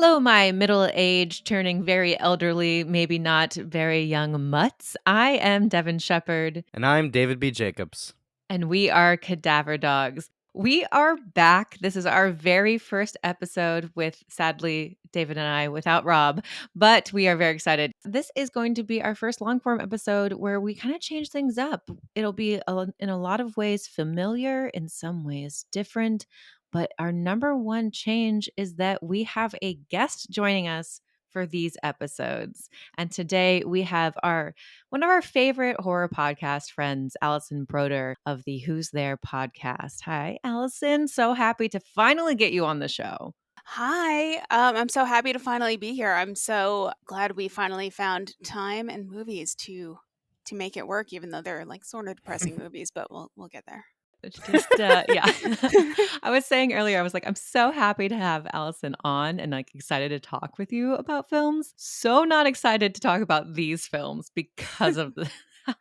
Hello, my middle-aged, turning very elderly, maybe not very young mutts. I am Devin Shepherd, And I'm David B. Jacobs. and we are Cadaver Dogs. We are back. This is our very first episode with, sadly, David and I without Rob, but we are very excited. This is going to be our first long-form episode where we kind of change things up. It'll be in a lot of ways familiar, in some ways different, but our number one change is that we have a guest joining us for these episodes. And today we have one of our favorite horror podcast friends, Allison Broder of the Who's There podcast. Hi, Allison. So happy to finally get you on the show. Hi, I'm so happy to finally be here. I'm so glad we finally found time and movies to make it work, even though they're like sort of depressing movies. But we'll get there. It's just, yeah. I was saying earlier, I was like, I'm so happy to have Allison on and like excited to talk with you about films. So not excited to talk about these films because of how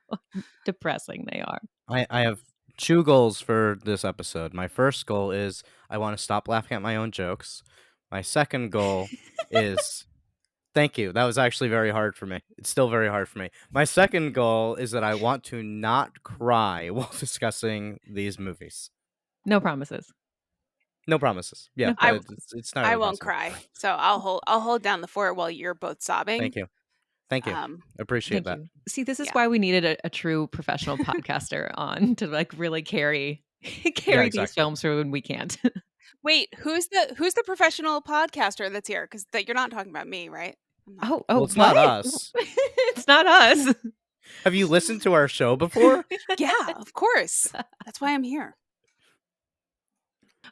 depressing they are. I have two goals for this episode. My first goal is I want to stop laughing at my own jokes. My second goal is thank you. That was actually very hard for me. It's still very hard for me. My second goal is that I want to not cry while discussing these movies. No promises. No promises. Yeah, No but it's not I really won't possible. cry, so I'll hold down the fort while you're both sobbing. Thank you. Thank you. Appreciate Thank that. you. See, this is Yeah. why we needed a true professional podcaster on to like really carry these exactly. films through when we can't. Wait, who's the professional podcaster that's here? Because you're not talking about me, right? I'm not. Oh, Well, it's what? not us. It's not us. Have you listened to our show before? Yeah, of course. That's why I'm here.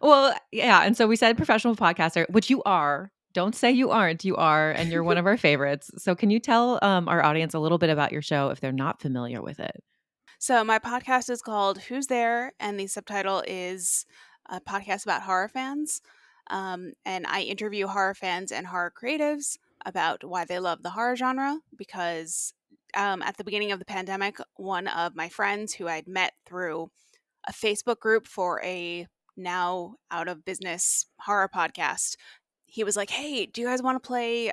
Well, yeah, and so we said professional podcaster, which you are. Don't say you aren't. You are, and you're one of our favorites. So can you tell our audience a little bit about your show if they're not familiar with it? So my podcast is called Who's There? And the subtitle is a podcast about horror fans. And I interview horror fans and horror creatives about why they love the horror genre. Because at the beginning of the pandemic, one of my friends who I'd met through a Facebook group for a now out of business horror podcast, he was like, "Hey, do you guys want to play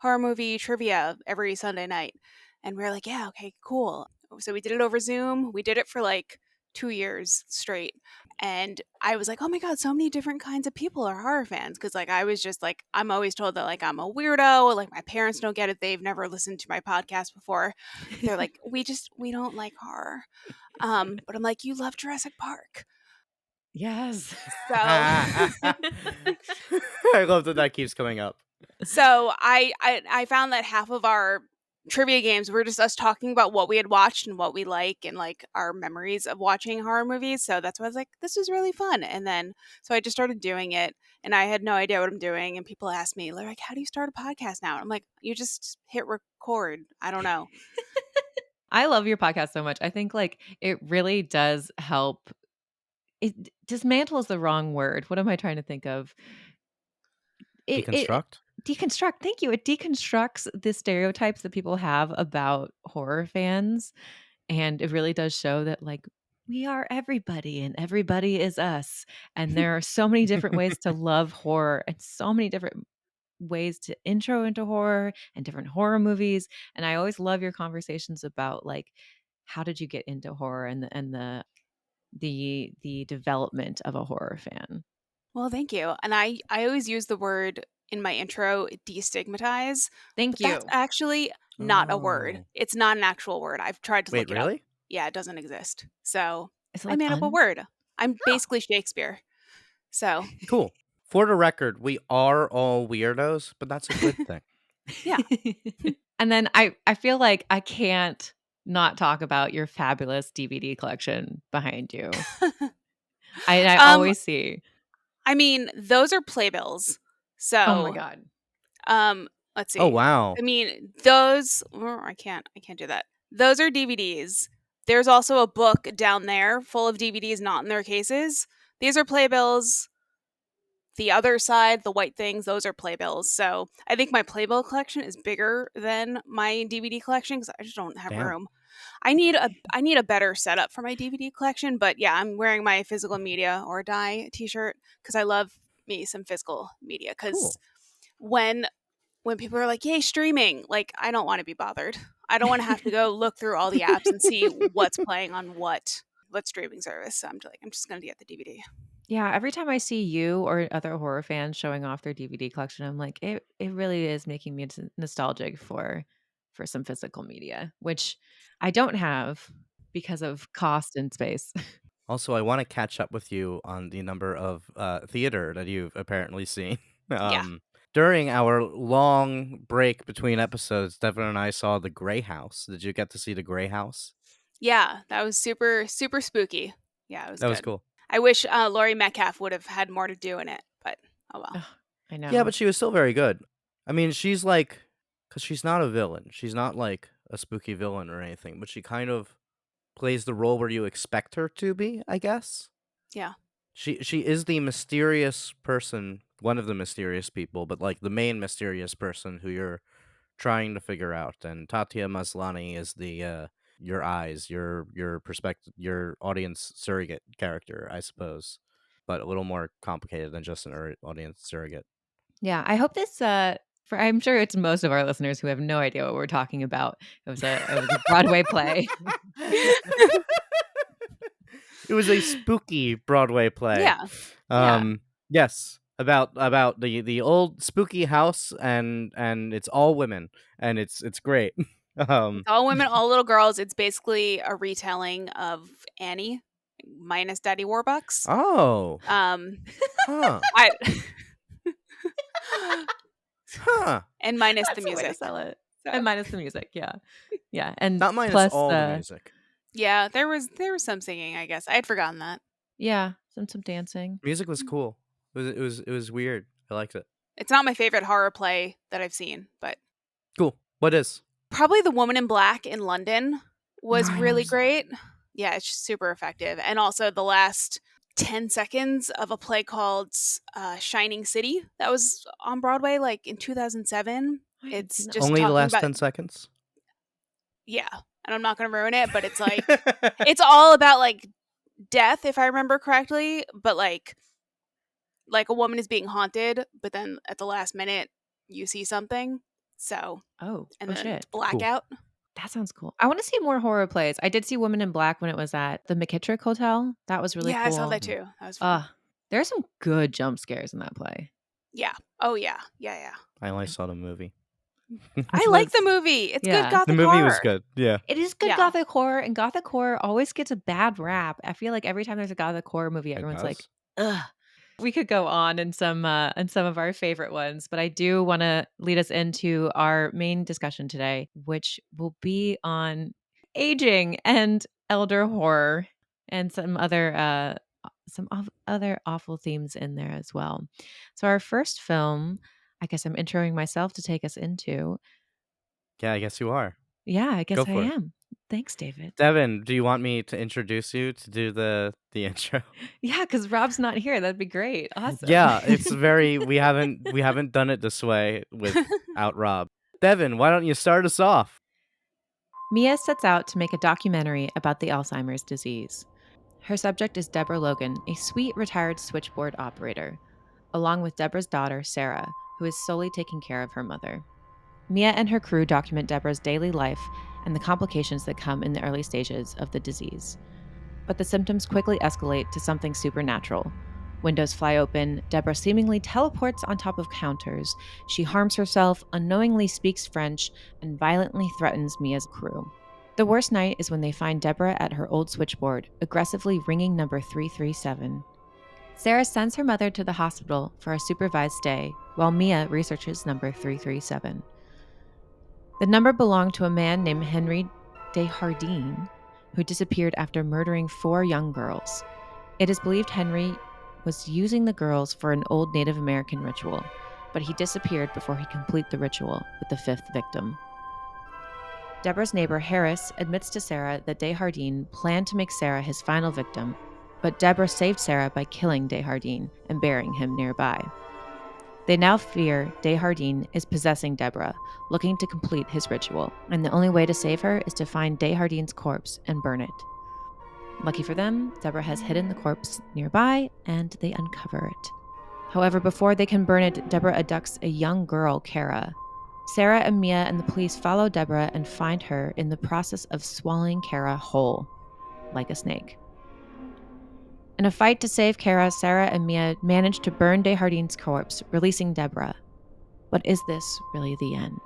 horror movie trivia every Sunday night?" And we were like, "Yeah, okay, cool." So we did it over Zoom. We did it for like 2 years straight. And I was like, "Oh my god, so many different kinds of people are horror fans." Because like I was just like, I'm always told that like I'm a weirdo. Like my parents don't get it. They've never listened to my podcast before. They're like, we don't like horror. But I'm like, you love Jurassic Park. Yes. So I love that keeps coming up. So I found that half of our trivia games were just us talking about what we had watched and what we like and like our memories of watching horror movies. So that's why I was like, this is really fun. And then so I just started doing it and I had no idea what I'm doing. And people ask me, they're like, how do you start a podcast now? And I'm like, you just hit record. I don't know. I love your podcast so much. I think like it really does help. Dismantle is the wrong word. What am I trying to think of? Deconstruct? Deconstruct. Thank you. It deconstructs the stereotypes that people have about horror fans. And it really does show that like we are everybody and everybody is us. And there are so many different ways to love horror and so many different ways to intro into horror and different horror movies. And I always love your conversations about like how did you get into horror and the development of a horror fan. Well, thank you. And I always use the word in my intro, destigmatize. Thank But that's you. actually not a word. Oh. It's not an actual word. I've tried to Wait, look it up. really? Yeah, it doesn't exist. So Is it I like made up a word. I'm basically Shakespeare. So Cool. For the record, we are all weirdos, but that's a good thing. yeah. And then I feel like I can't not talk about your fabulous DVD collection behind you. I always see. I mean, those are playbills. So Oh my god. let's see. Oh, wow. I mean, those I can't do that. Those are DVDs. There's also a book down there full of DVDs not in their cases. These are playbills. The other side, the white things, those are playbills. So I think my playbill collection is bigger than my DVD collection because I just don't have Damn. room. I need a better setup for my DVD collection, but yeah, I'm wearing my physical media or die t-shirt because I love me some physical media because Cool. when people are like, yay, streaming, like, I don't want to be bothered. I don't want to have to go look through all the apps and see what's playing on what streaming service. So I'm just going to get the DVD. Yeah, every time I see you or other horror fans showing off their DVD collection, I'm like, it really is making me nostalgic for some physical media, which I don't have because of cost and space. Also, I want to catch up with you on the number of theater that you've apparently seen. Yeah. During our long break between episodes, Devin and I saw The Grey House. Did you get to see The Grey House? Yeah, that was super, super spooky. Yeah, it was That good. was cool. I wish Laurie Metcalf would have had more to do in it, but oh well. Ugh, I know. Yeah, but she was still very good. I mean, she's like, because she's not a villain. She's not like a spooky villain or anything, but she kind of plays the role where you expect her to be, I guess. Yeah. She is the mysterious person, one of the mysterious people, but like the main mysterious person who you're trying to figure out. And Tatia Maslany is the your eyes, your perspective, your audience surrogate character, I suppose, but a little more complicated than just an audience surrogate. Yeah, I hope this I'm sure it's most of our listeners who have no idea what we're talking about. It was a Broadway play. It was a spooky Broadway play. Yeah. Yeah. Yes, about the old spooky house, and it's all women, and it's great. It's all women, all little girls. It's basically a retelling of Annie minus Daddy Warbucks. Oh. Huh. And minus That's the the way to music. sell it. So. And minus the music, yeah. Yeah, and Not minus plus all the music. Yeah, there was some singing, I guess. I had forgotten that. Yeah, some dancing. Music was cool. It was weird. I liked it. It's not my favorite horror play that I've seen, but Cool. What is? probably The Woman in Black in London was I really never saw it. great. Yeah, it's just super effective. And also the last 10 seconds of a play called Shining City that was on Broadway like in 2007. I haven't It's seen that just Only the talking last about 10 seconds? Yeah, and I'm not going to ruin it, but it's like it's all about like death if I remember correctly, but like a woman is being haunted, but then at the last minute you see something. So, and then shit. blackout. Cool. That sounds cool. I want to see more horror plays. I did see Woman in Black when it was at the McKittrick Hotel. That was really cool. Yeah, I saw that too. That was fun. There's some good jump scares in that play. Yeah. Oh yeah. Yeah. I only saw the movie. I like the movie. It's good gothic The movie horror. was good. Yeah. It is good Yeah. gothic horror, and gothic horror always gets a bad rap. I feel like every time there's a gothic horror movie, everyone's like, ugh. We could go on in some of our favorite ones, but I do want to lead us into our main discussion today, which will be on aging and elder horror and some other awful themes in there as well. So our first film, I guess I'm introing myself to take us into. Yeah, I guess you are. Yeah, I guess Go I for it. am. Thanks, David. Devin, do you want me to introduce you to do the intro? Yeah, because Rob's not here. That'd be great. Awesome. Yeah, it's very we haven't done it this way without Rob. Devin, why don't you start us off? Mia sets out to make a documentary about the Alzheimer's disease. Her subject is Deborah Logan, a sweet retired switchboard operator, along with Deborah's daughter, Sarah, who is solely taking care of her mother. Mia and her crew document Deborah's daily life and the complications that come in the early stages of the disease. But the symptoms quickly escalate to something supernatural. Windows fly open, Deborah seemingly teleports on top of counters, she harms herself, unknowingly speaks French, and violently threatens Mia's crew. The worst night is when they find Deborah at her old switchboard, aggressively ringing number 337. Sarah sends her mother to the hospital for a supervised stay, while Mia researches number 337. The number belonged to a man named Henry Desjardins, who disappeared after murdering 4 young girls. It is believed Henry was using the girls for an old Native American ritual, but he disappeared before he completed the ritual with the 5th victim. Deborah's neighbor, Harris, admits to Sarah that Desjardins planned to make Sarah his final victim, but Deborah saved Sarah by killing Desjardins and burying him nearby. They now fear Desjardins is possessing Deborah, looking to complete his ritual, and the only way to save her is to find Desjardins' corpse and burn it. Lucky for them, Deborah has hidden the corpse nearby, and they uncover it. However, before they can burn it, Deborah abducts a young girl, Kara. Sarah and Mia and the police follow Deborah and find her in the process of swallowing Kara whole, like a snake. In a fight to save Kara, Sarah and Mia manage to burn Desjardins' corpse, releasing Deborah. But is this really the end?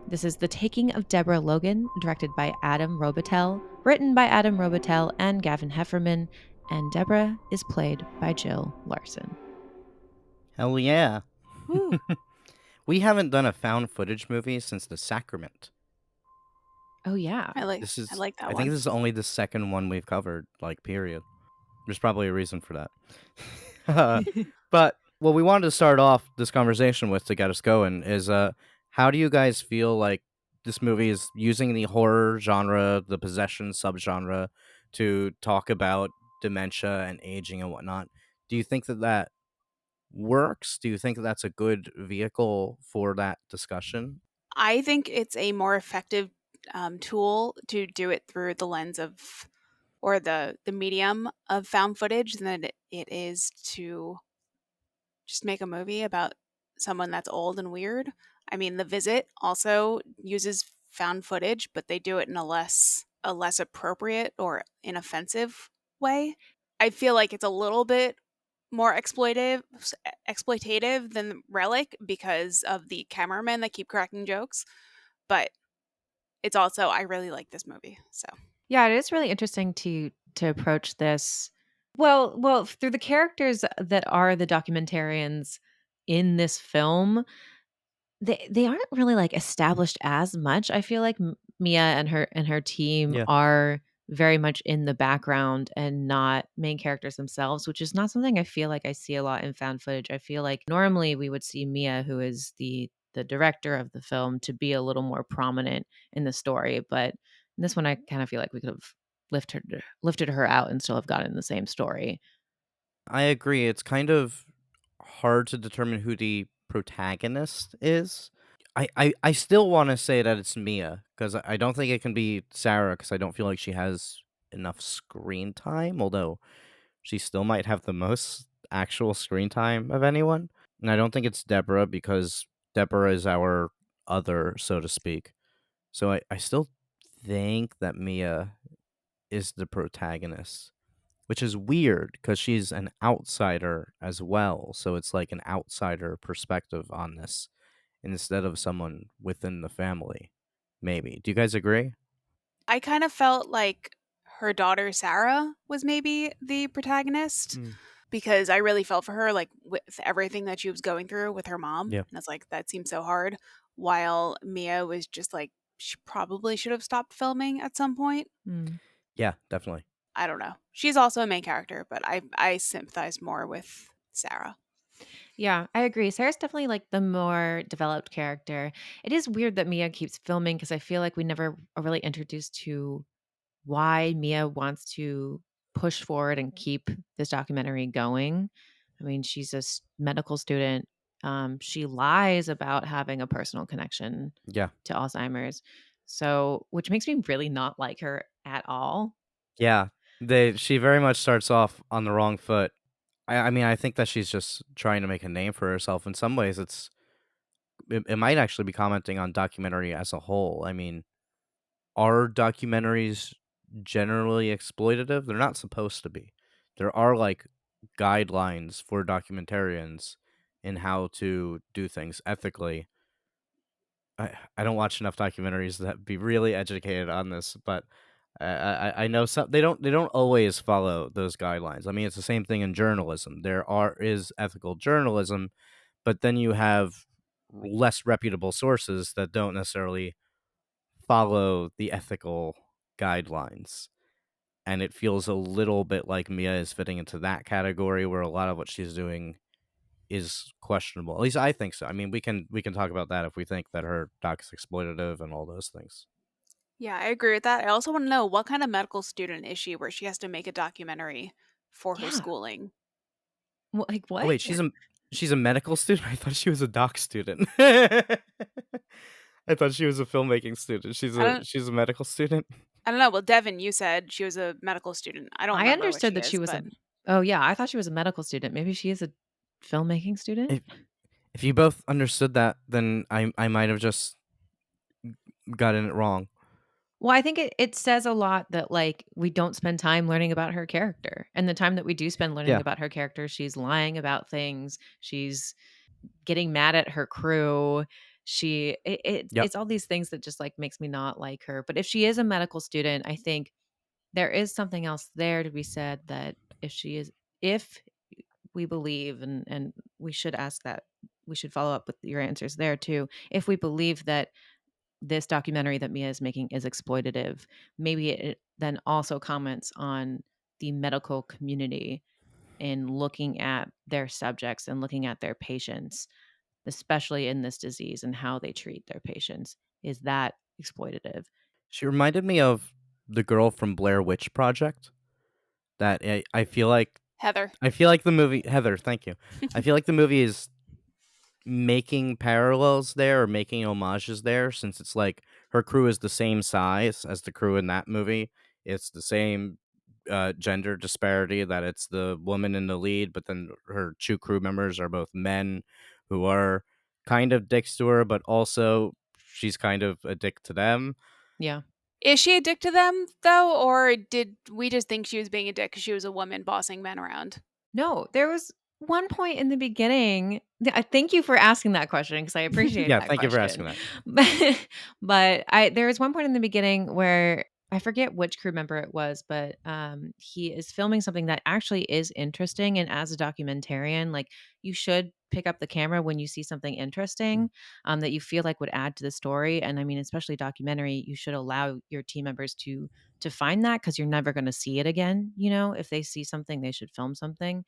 This is The Taking of Deborah Logan, directed by Adam Robitel, written by Adam Robitel and Gavin Hefferman, and Deborah is played by Jill Larson. Hell yeah. Woo. We haven't done a found footage movie since The Sacrament. Oh, yeah. I like I that think one. this is only the second one we've covered, like, period. There's probably a reason for that. But what we wanted to start off this conversation with to get us going is how do you guys feel like this movie is using the horror genre, the possession subgenre, to talk about dementia and aging and whatnot? Do you think that that works? Do you think that that's a good vehicle for that discussion? I think it's a more effective tool to do it through the lens of, or the medium of found footage than it is to just make a movie about someone that's old and weird. I mean, The Visit also uses found footage, but they do it in a less appropriate or inoffensive way. I feel like it's a little bit more exploitative than Relic because of the cameramen that keep cracking jokes, but it's also, I really like this movie. So Yeah, it is really interesting to approach this. Well, through the characters that are the documentarians in this film, they aren't really like established as much. I feel like Mia and her team Yeah. are very much in the background and not main characters themselves, which is not something I feel like I see a lot in found footage. I feel like normally we would see Mia, who is the director of the film, to be a little more prominent in the story, but in this one I kind of feel like we could have lifted her out and still have gotten the same story. I agree. It's kind of hard to determine who the protagonist is. I still want to say that it's Mia because I don't think it can be Sarah because I don't feel like she has enough screen time, although she still might have the most actual screen time of anyone. And I don't think it's Deborah because Deborah is our other, so to speak. So I still think that Mia is the protagonist, which is weird because she's an outsider as well. So it's like an outsider perspective on this instead of someone within the family. Maybe. Do you guys agree? I kind of felt like her daughter Sarah was maybe the protagonist Mm. because I really felt for her, like with everything that she was going through with her mom. Yeah. And it's like, that seems so hard. While Mia was just like, she probably should have stopped filming at some point. Mm. Yeah, definitely. I don't know. She's also a main character, but I sympathize more with Sarah. Yeah, I agree. Sarah's definitely like the more developed character. It is weird that Mia keeps filming because I feel like we never are really introduced to why Mia wants to push forward and keep this documentary going. I mean, she's a medical student. She lies about having a personal connection Yeah. to Alzheimer's. So, which makes me really not like her at all. Yeah. She very much starts off on the wrong foot. I mean, I think that she's just trying to make a name for herself. In some ways, it might actually be commenting on documentary as a whole. I mean, are documentaries generally exploitative? They're not supposed to be. There are like guidelines for documentarians in how to do things ethically. I don't watch enough documentaries that be really educated on this, but I know some they don't always follow those guidelines. I mean, it's the same thing in journalism. Is ethical journalism, but then you have less reputable sources that don't necessarily follow the ethical guidelines. And it feels a little bit like Mia is fitting into that category where a lot of what she's doing is questionable. At least I think so. I mean, we can talk about that if we think that her doc is exploitative and all those things. Yeah, I agree with that. I also want to know, what kind of medical student is she where she has to make a documentary for her Yeah. schooling? Like Oh what? wait, she's a medical student. I thought she was a doc student. I thought she was a filmmaking student. I don't She's a medical student. I don't know. Well, Devin, you said she was a medical student. I don't I remember what understood she that she is, was but Oh, yeah, I thought she was a medical student. Maybe she is a filmmaking student? If if you both understood that, then I might have just gotten it wrong. Well, I think it says a lot that, like, we don't spend time learning about her character, and the time that we do spend learning Yeah. about her character, she's lying about things, she's getting mad at her crew, Yep. it's all these things that just, like, makes me not like her, but if she is a medical student, I think there is something else there to be said that if we believe and we should ask that we should follow up with your answers there too. If we believe that this documentary that Mia is making is exploitative, maybe it then also comments on the medical community in looking at their subjects and looking at their patients, especially in this disease and how they treat their patients. Is that exploitative? She reminded me of the girl from Blair Witch Project. That Heather. I feel like the movie Heather, thank you. I feel like the movie is making parallels there or making homages there since it's like her crew is the same size as the crew in that movie. It's the same gender disparity that it's the woman in the lead, but then her two crew members are both men who are kind of dicks to her, but also she's kind of a dick to them. Yeah. Is she a dick to them, though? Or did we just think she was being a dick because she was a woman bossing men around? No, there was one point in the beginning. I thank you for asking that question because I appreciate Yeah, that thank you for question. asking that. But there was one point in the beginning where I forget which crew member it was, but he is filming something that actually is interesting. And as a documentarian, like you should pick up the camera when you see something Mm. interesting that you feel like would add to the story. And I mean, especially documentary, you should allow your team members to find that because you're never going to see it again. You know, if they see something, they should film something.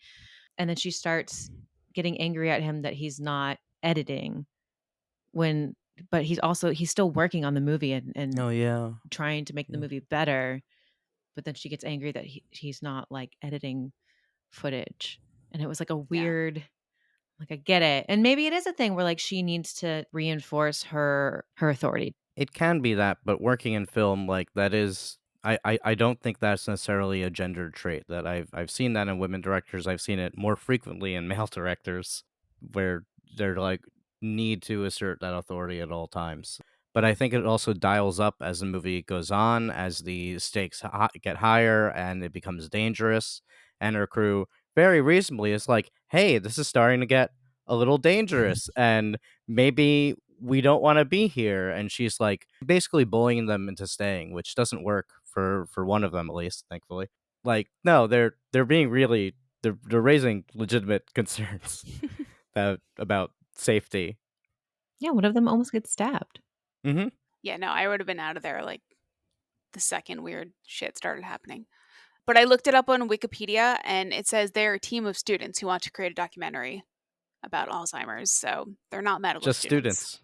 And then she starts getting angry at him that he's not editing when but he's still working on the movie and Oh yeah. trying to make the Yeah. movie better, but then she gets angry that he's not, like, editing footage. And it was, like, a Yeah. weird like, I get it. And maybe it is a thing where, like, she needs to reinforce her authority. It can be that, but working in film, like, that is I don't think that's necessarily a gendered trait. That I've seen that in women directors. I've seen it more frequently in male directors where they're like need to assert that authority at all times. But I think it also dials up as the movie goes on, as the stakes get higher and it becomes dangerous. And her crew very reasonably is like, "Hey, this is starting to get a little dangerous, and maybe we don't want to be here." And she's like basically bullying them into staying, which doesn't work for one of them at least, thankfully. Like, no, they're being really they're raising legitimate concerns about safety. Yeah, one of them almost gets stabbed. Hmm. Yeah, no, I would have been out of there like the second weird shit started happening. But I looked it up on Wikipedia and it says they're a team of students who want to create a documentary about Alzheimer's. So they're not medical Just students. students.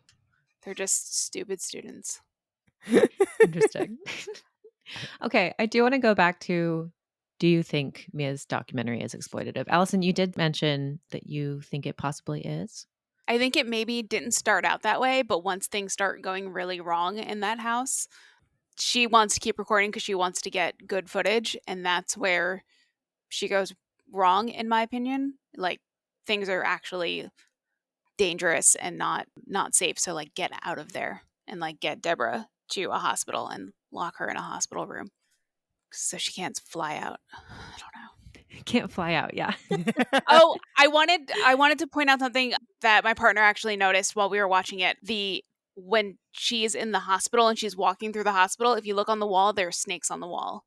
They're just stupid students. Interesting. Okay, I do wanna go back to, do you think Mia's documentary is exploitative? Allison, you did mention that you think it possibly is. I think it maybe didn't start out that way, but once things start going really wrong in that house, she wants to keep recording because she wants to get good footage. And that's where she goes wrong, in my opinion. Like things are actually dangerous and not safe. So like get out of there and like get Deborah to a hospital and lock her in a hospital room so she can't fly out. I don't know. Can't fly out, yeah. Oh, I wanted to point out something that my partner actually noticed while we were watching it. The When she's in the hospital and she's walking through the hospital, if you look on the wall, there are snakes on the wall.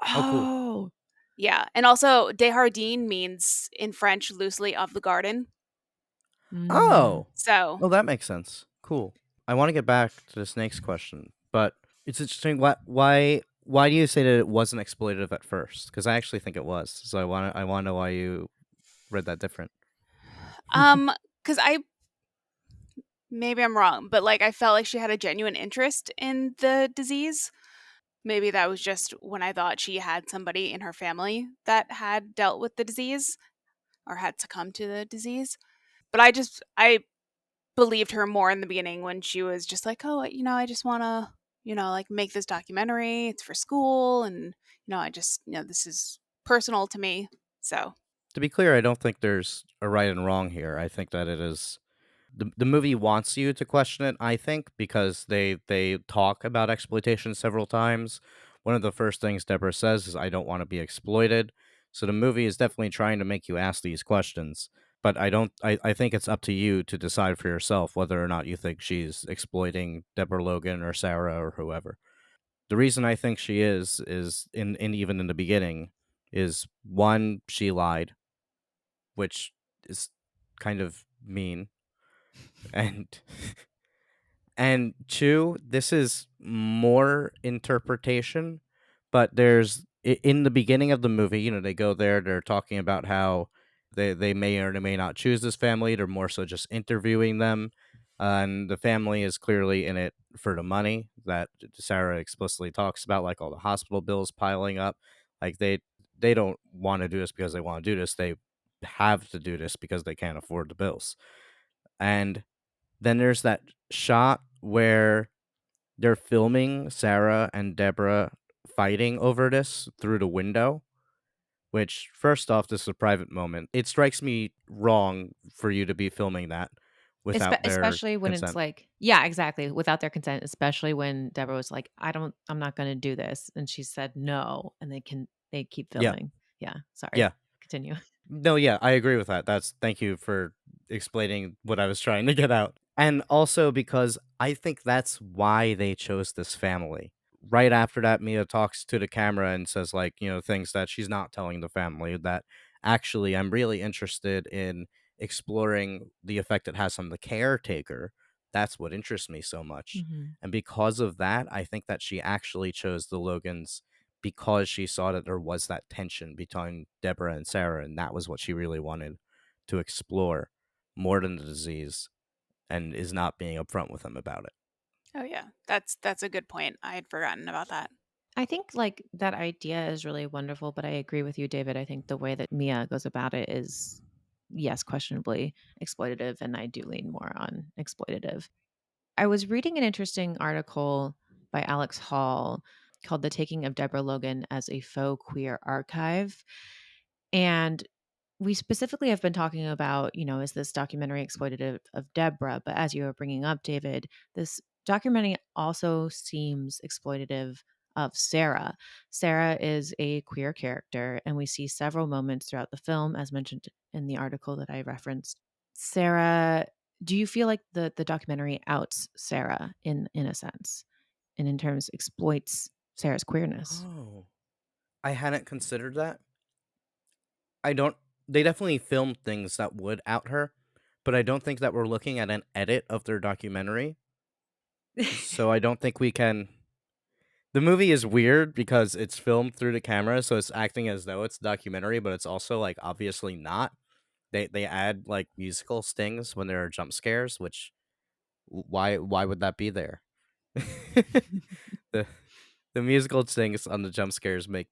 Oh, cool. Oh. Yeah, and also Desjardins means in French loosely of the garden. Mm. Oh, So well, that makes sense. Cool. I want to get back to the snakes question, but it's interesting. Why do you say that it wasn't exploitative at first? Because I actually think it was. So I want to know why you read that different. cuz I maybe I'm wrong, but like I felt like she had a genuine interest in the disease. Maybe that was just when I thought she had somebody in her family that had dealt with the disease or had succumbed to the disease. But I believed her more in the beginning when she was just like, "Oh, I just want to, like make this documentary. It's for school and, I just, this is personal to me." So, To be clear, I don't think there's a right and wrong here. I think that it is the movie wants you to question it, I think, because they talk about exploitation several times. One of the first things Deborah says is, "I don't want to be exploited." So the movie is definitely trying to make you ask these questions. But I don't I think it's up to you to decide for yourself whether or not you think she's exploiting Deborah Logan or Sarah or whoever. The reason I think she is in even in the beginning is one, she lied, which is kind of mean, and and two, this is more interpretation, but in the beginning of the movie, they go there, they're talking about how they may or they may not choose this family. They're more so just interviewing them. And the family is clearly in it for the money that Sarah explicitly talks about, like all the hospital bills piling up. Like they don't want to do this because they want to do this. They have to do this because they can't afford the bills. And then there's that shot where they're filming Sarah and Deborah fighting over this through the window, which, first off, this is a private moment. It strikes me wrong for you to be filming that without their Especially when it's consent. like yeah, exactly, without their consent, especially when Deborah was like, I'm not gonna do this," and she said, "No," and they keep Yeah, filming. Yeah, sorry. yeah. Continue. No, yeah, I agree with that. Thank you for explaining what I was trying to get out. And also because I think that's why they chose this family. Right after that, Mia talks to the camera and says, like, things that she's not telling the family, that actually I'm really interested in exploring the effect it has on the caretaker. That's what interests me so much. Mhm. And because of that, I think that she actually chose the Logans because she saw that there was that tension between Deborah and Sarah, and that was what she really wanted to explore more than the disease, and is not being upfront with them about it. oh yeah, that's a good point. I had forgotten about that. I think, like, that idea is really wonderful, but I agree with you, David. I think the way that Mia goes about it is, yes, questionably exploitative, and I do lean more on exploitative. I was reading an interesting article by Alex Hall called The Taking of Deborah Logan as a Faux Queer Archive. And we specifically have been talking about, is this documentary exploitative of Deborah? But as you were bringing up, David, this documentary also seems exploitative of Sarah. Sarah is a queer character, and we see several moments throughout the film, as mentioned in the article that I referenced. Sarah, do you feel like the documentary outs Sarah in a sense, and in terms exploits Sarah's queerness? Oh, I hadn't considered that. I don't. They definitely filmed things that would out her, but I don't think that we're looking at an edit of their documentary. So I don't think we can. The movie is weird because it's filmed through the camera, so it's acting as though it's a documentary, but it's also like obviously not. They add like musical stings when there are jump scares, which why would that be there? the the musical stings on the jump scares make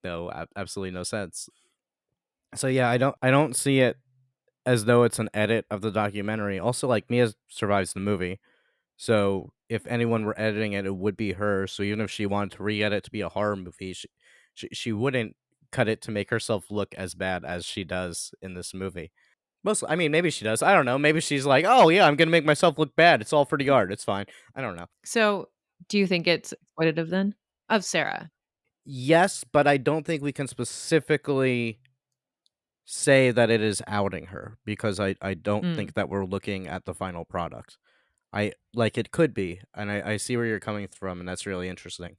absolutely no sense. So yeah, I don't see it as though it's an edit of the documentary. Also, like Mia survives the movie, so if anyone were editing it, it would be her. So even if she wanted to re-edit to be a horror movie, she wouldn't cut it to make herself look as bad as she does in this movie. I mean, maybe she does. I don't know. Maybe she's like, oh yeah, I'm gonna make myself look bad. It's all for the art. It's fine. I don't know. So, do you think it's exploitative then? Of Sarah? Yes, but I don't think we can specifically say that it is outing her because I don't Mm. think that we're looking at the final product. I like it could be, and I see where you're coming from, and that's really interesting.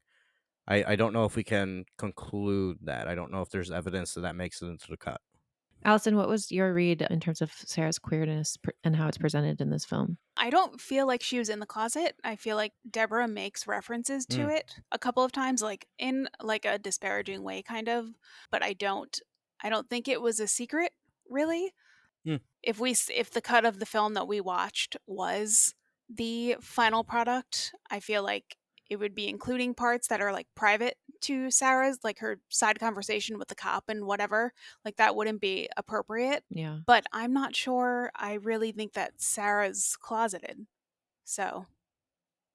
I don't know if we can conclude that. I don't know if there's evidence that makes it into the cut. Allison, what was your read in terms of Sarah's queerness and how it's presented in this film? I don't feel like she was in the closet. I feel like Deborah makes references to Mm, it a couple of times, like in like a disparaging way, kind of. But I don't think it was a secret, really. mm. If the cut of the film that we watched was the final product, I feel like it would be including parts that are like private to Sarah's, like her side conversation with the cop and whatever. Like that wouldn't be appropriate. Yeah. But I'm not sure. I really think that Sarah's closeted. So,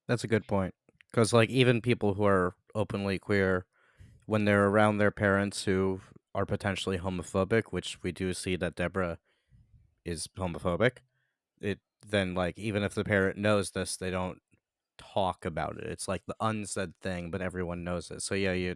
That's a good point. Because like even people who are openly queer, when they're around their parents who are potentially homophobic, which we do see that Deborah is homophobic, then like even if the parent knows this, they don't talk about it. It's like the unsaid thing, but everyone knows it. So yeah,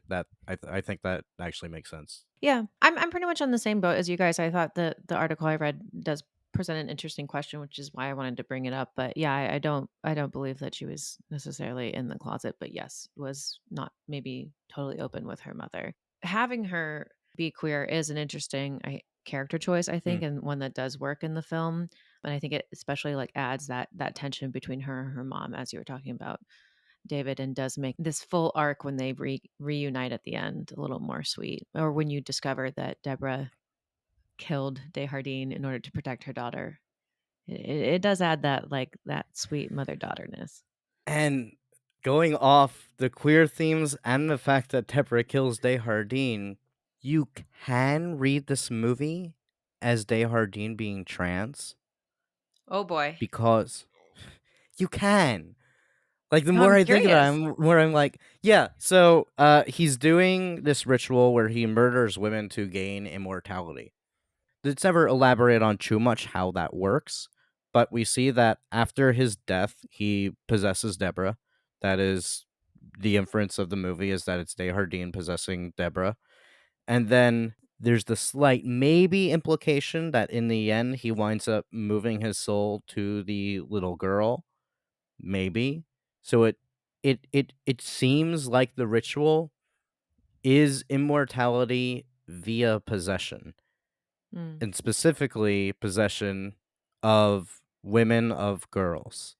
I think that actually makes sense. Yeah, I'm pretty much on the same boat as you guys. I thought the article I read does present an interesting question, which is why I wanted to bring it up. But yeah, I don't believe that she was necessarily in the closet, but yes, was not maybe totally open with her mother. Having her be queer is an interesting character choice, I think, Mm. and one that does work in the film. And I think it especially like adds that tension between her and her mom, as you were talking about, David, and does make this full arc when they reunite at the end a little more sweet. Or when you discover that Deborah killed Desjardins in order to protect her daughter. It does add that sweet mother daughterness. And going off the queer themes and the fact that Deborah kills Desjardins, you can read this movie as Desjardins being trans Oh boy. because you can. Like the No, more I'm I think about curious. it, more I'm like, yeah. So he's doing this ritual where he murders women to gain immortality. It's never elaborated on too much how that works, but we see that after his death, he possesses Deborah. That is the inference of the movie, is that it's Desjardins possessing Deborah. And then there's the slight maybe implication that in the end he winds up moving his soul to the little girl. Maybe. So it seems like the ritual is immortality via possession, Mm. and specifically possession of women, of girls.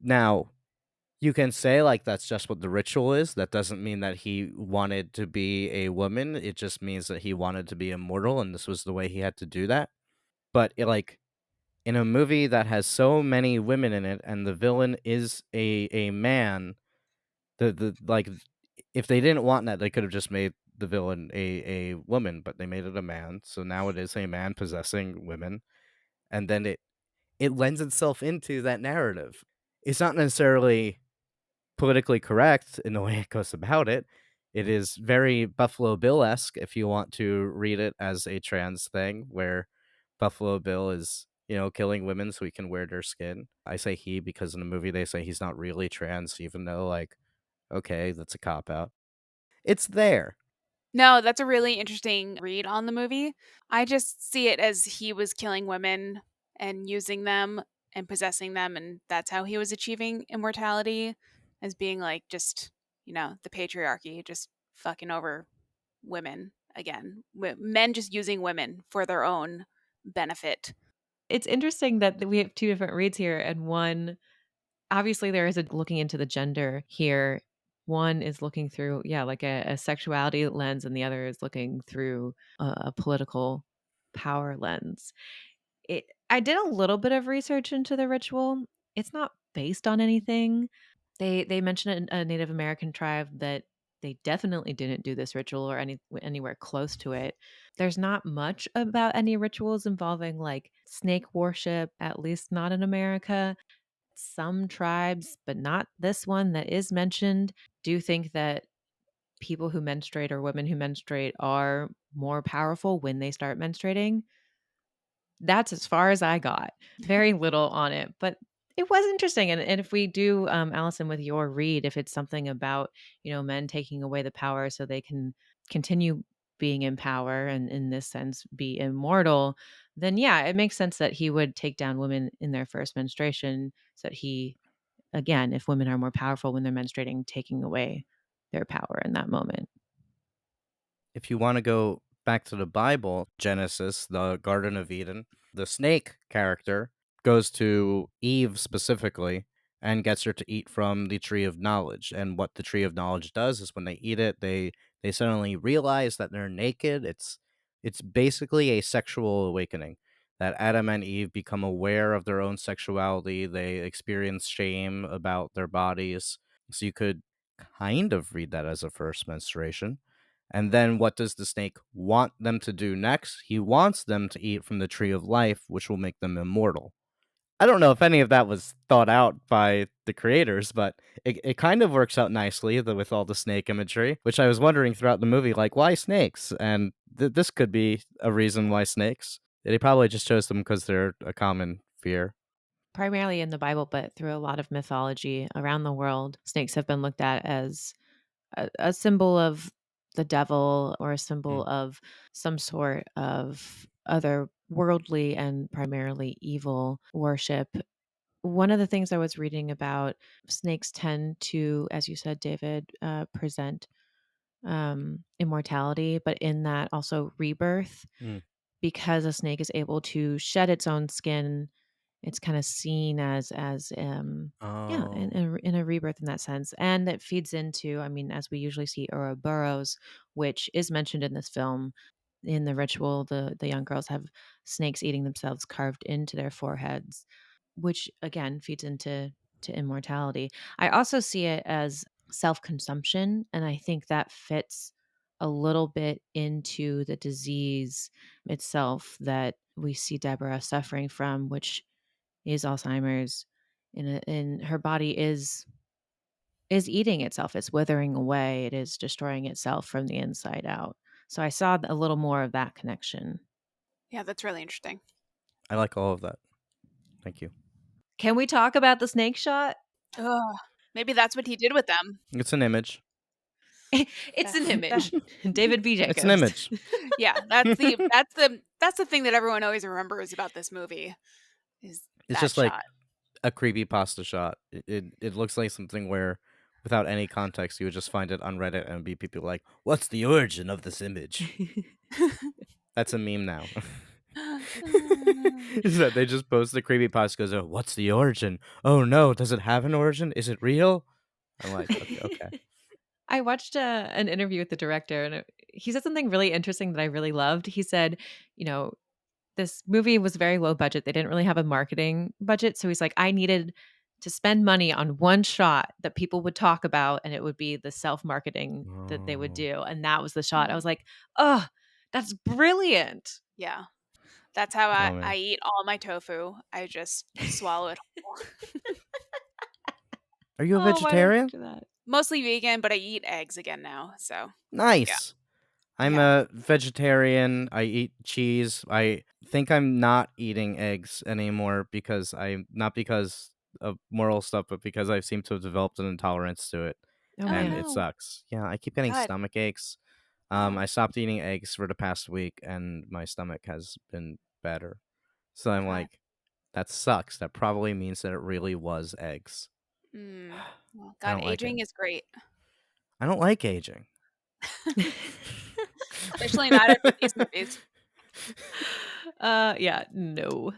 Now, you can say like that's just what the ritual is. That doesn't mean that he wanted to be a woman. It just means that he wanted to be immortal and this was the way he had to do that. But like in a movie that has so many women in it and the villain is a man, the like if they didn't want that, they could have just made the villain a woman, but they made it a man. So now it is a man possessing women, and then it lends itself into that narrative. It's not necessarily politically correct in the way it goes about it. It is very Buffalo Bill-esque if you want to read it as a trans thing, where Buffalo Bill is, killing women so he can wear their skin. I say he because in the movie they say he's not really trans, even though, like, okay, that's a cop out. It's there. No, that's a really interesting read on the movie. I just see it as he was killing women and using them and possessing them, and that's how he was achieving immortality, as being like just, the patriarchy, just fucking over women again. Men just using women for their own benefit. It's interesting that we have two different reads here, and one obviously there is a looking into the gender here. One is looking through, yeah, like a sexuality lens, and the other is looking through a political power lens. I did a little bit of research into the ritual. It's not based on anything. They mention a Native American tribe that they definitely didn't do this ritual or anywhere close to it. There's not much about any rituals involving like snake worship, at least not in America. Some tribes, but not this one that is mentioned, do think that people who menstruate or women who menstruate are more powerful when they start menstruating. That's as far as I got. Very little on it, but it was interesting. And if we do, Allison, with your read, if it's something about, men taking away the power so they can continue being in power and in this sense be immortal, then yeah, it makes sense that he would take down women in their first menstruation so that he, again, if women are more powerful when they're menstruating, taking away their power in that moment. If you want to go back to the Bible, Genesis, the Garden of Eden, the snake character goes to Eve specifically and gets her to eat from the tree of knowledge. And what the tree of knowledge does is when they eat it, they suddenly realize that they're naked. It's basically a sexual awakening. That Adam and Eve become aware of their own sexuality. They experience shame about their bodies. So you could kind of read that as a first menstruation. And then what does the snake want them to do next? He wants them to eat from the tree of life, which will make them immortal. I don't know if any of that was thought out by the creators, but it kind of works out nicely with all the snake imagery, which I was wondering throughout the movie, like, why snakes? And this could be a reason why snakes. They probably just chose them because they're a common fear. Primarily in the Bible, but through a lot of mythology around the world, snakes have been looked at as a symbol of the devil or a symbol Mm. of some sort of other worldly and primarily evil worship. One of the things I was reading about, snakes tend to, as you said, David, present immortality, but in that also rebirth, Mm. because a snake is able to shed its own skin. It's kind of seen as yeah, Oh. in a rebirth in that sense, and it feeds into, I mean, as we usually see Ouroboros, which is mentioned in this film. In the ritual, the young girls have snakes eating themselves carved into their foreheads, which again feeds into immortality. I also see it as self-consumption, and I think that fits a little bit into the disease itself that we see Deborah suffering from, which is Alzheimer's. In her body is eating itself. It's withering away. It is destroying itself from the inside out. So I saw a little more of that connection. Yeah, that's really interesting. I like all of that. Thank you. Can we talk about the snake shot? Ugh, maybe that's what he did with them. It's an image. It's an That- image. David B. Jacobs. It's an image. Yeah, that's the thing that everyone always remembers about this movie is It's that just like shot. a creepy pasta shot. It looks like something where, without any context, you would just find it on Reddit and be people like, "What's the origin of this image?" That's a meme now. Is that they just post the creepy pasta goes, "Oh, what's the origin? Oh no, does it have an origin? Is it real?" I'm like, okay. I watched an interview with the director, and he said something really interesting that I really loved. He said, you know, this movie was very low budget. They didn't really have a marketing budget. So he's like, I needed to spend money on one shot that people would talk about, and it would be the self marketing that they would Oh, do. And that was the shot. I Mhm. was like, oh, that's brilliant. Yeah, that's how I oh man. I eat all my tofu. I just swallow it whole. Are you a Oh, why did I vegetarian? do that? Mostly vegan, but I eat eggs again now. So yeah, Nice. I'm yeah. a vegetarian. I eat cheese. I think I'm not eating eggs anymore because I'm not because of moral stuff, but because I seem to have developed an intolerance to it, Oh, Oh and man. it no, sucks. Yeah, I keep getting God. stomach aches. Oh, I stopped eating eggs for the past week, and my stomach has been better. So I'm God. like, that sucks. That probably means that it really was eggs. Well, I God, don't like it. aging is great, I don't like aging. especially not after these movies. Yeah, no.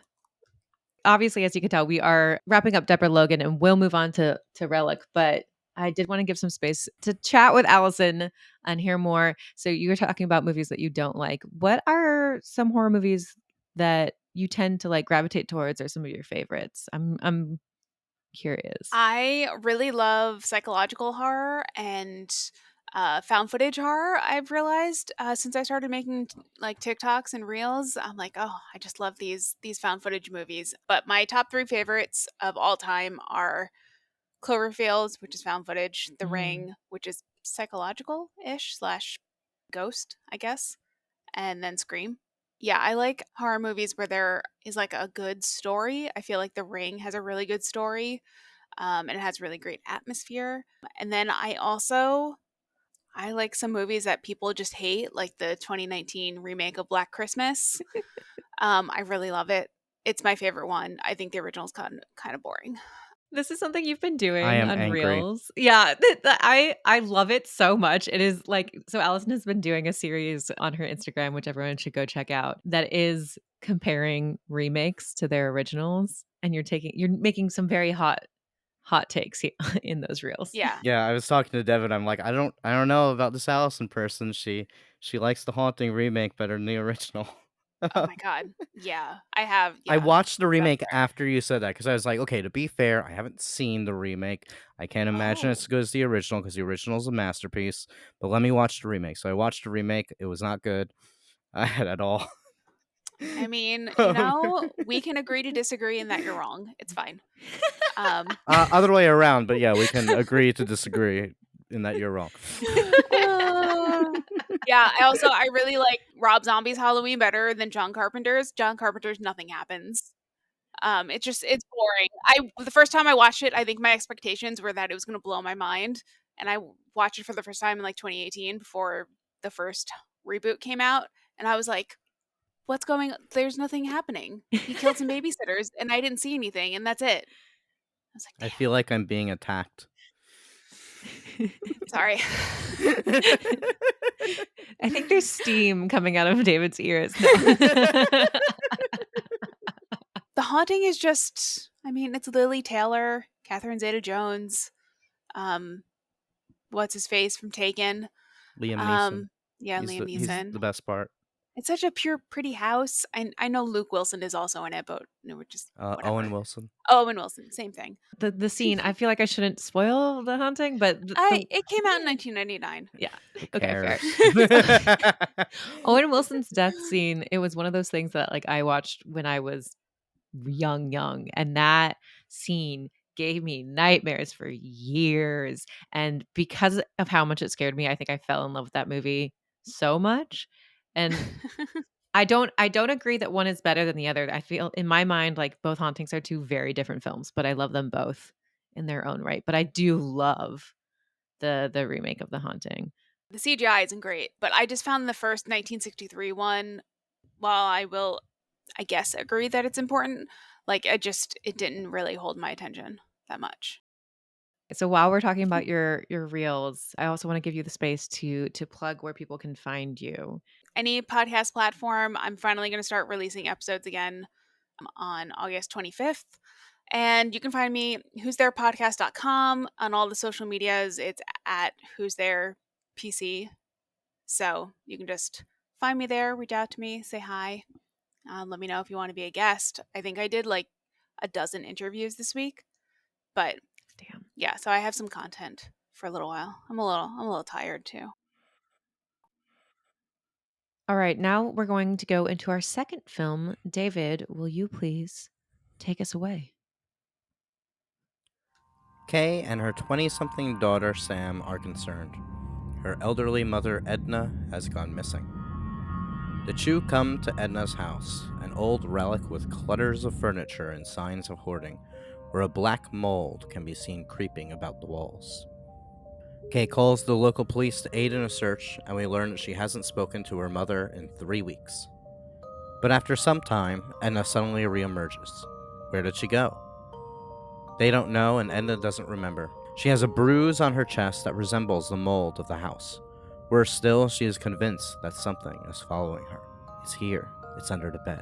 Obviously, as you can tell, we are wrapping up Deborah Logan and we'll move on to Relic. But I did want to give some space to chat with Allison and hear more. So you were talking about movies that you don't like. What are some horror movies that you tend to like gravitate towards, or some of your favorites? I'm curious. I really love psychological horror and found footage horror. I've realized since I started making like TikToks and reels, I'm like, oh, I just love these found footage movies. But my top three favorites of all time are Cloverfield, which is found footage, The Mm. Ring, which is psychological ish slash ghost, I guess, and then Scream. Yeah, I like horror movies where there is like a good story. I feel like The Ring has a really good story, and it has really great atmosphere. And then I like some movies that people just hate, like the 2019 remake of Black Christmas. I really love it. It's my favorite one. I think the original is kind of boring. This is something you've been I doing am on angry. Reels. Yeah, I love it so much. It is like, so Allison has been doing a series on her Instagram, which everyone should go check out, that is comparing remakes to their originals, and you're making some very hot takes in those reels. Yeah. Yeah, I was talking to Devin. I'm like, I don't know about this Allison person. She likes the Haunting remake better than the original. Oh my god. Yeah. I have. I Yeah. watched the That's remake fair. after you said that because I was like, okay, to be fair, I haven't seen the remake. I can't imagine it's Oh. as good as the original because the original is a masterpiece. But let me watch the remake. So I watched the remake. It was not good at all. I mean, we can agree to disagree and that you're wrong. It's fine. Other way around, but yeah, we can agree to disagree in that you're wrong. Yeah, I really like Rob Zombie's Halloween better than John Carpenter's. John Carpenter's nothing happens. It's boring. The first time I watched it, I think my expectations were that it was going to blow my mind, and I watched it for the first time in like 2018 before the first reboot came out, and I was like, "What's going? There's nothing happening. He killed some babysitters, and I didn't see anything, and that's it." I was like, I feel like I'm being attacked. "Sorry." I think there's steam coming out of David's ears. The haunting is just, it's Lily Taylor, Catherine Zeta-Jones, what's his face from Taken? Liam Neeson. Yeah, He's Liam he's Neeson. the best part. It's such a pure, pretty house. I know Luke Wilson is also in it, but we're just whatever. Owen Wilson. Owen Wilson, same thing. The scene, I feel like I shouldn't spoil the haunting, but it came out in 1999. Yeah. Who Okay, cares? fair. Owen Wilson's death scene, it was one of those things that like I watched when I was young, and that scene gave me nightmares for years. And because of how much it scared me, I think I fell in love with that movie so much. And I don't agree that one is better than the other. I feel in my mind like both hauntings are two very different films, but I love them both in their own right. But I do love the remake of The Haunting. The CGI isn't great, but I just found the first 1963 one, while I will, I guess, agree that it's important, like it didn't really hold my attention that much. So while we're talking about your reels, I also want to give you the space to plug where people can find you. Any podcast platform. I'm finally going to start releasing episodes again on August 25th. And you can find me who'stherepodcast.com on all the social medias. It's at who'stherepc. So you can just find me there, reach out to me, say hi. Let me know if you want to be a guest. I think I did like a dozen interviews this week, but Damn. Yeah, so I have some content for a little while. I'm a little tired too. All right, now we're going to go into our second film. David, will you please take us away? Kay and her 20-something daughter Sam are concerned. Her elderly mother Edna has gone missing. The two come to Edna's house, an old relic with clutters of furniture and signs of hoarding, where a black mold can be seen creeping about the walls. Kay calls the local police to aid in a search, and we learn that she hasn't spoken to her mother in 3 weeks. But after some time, Edna suddenly reemerges. Where did she go? They don't know, and Edna doesn't remember. She has a bruise on her chest that resembles the mold of the house. Worse still, she is convinced that something is following her. It's here. It's under the bed.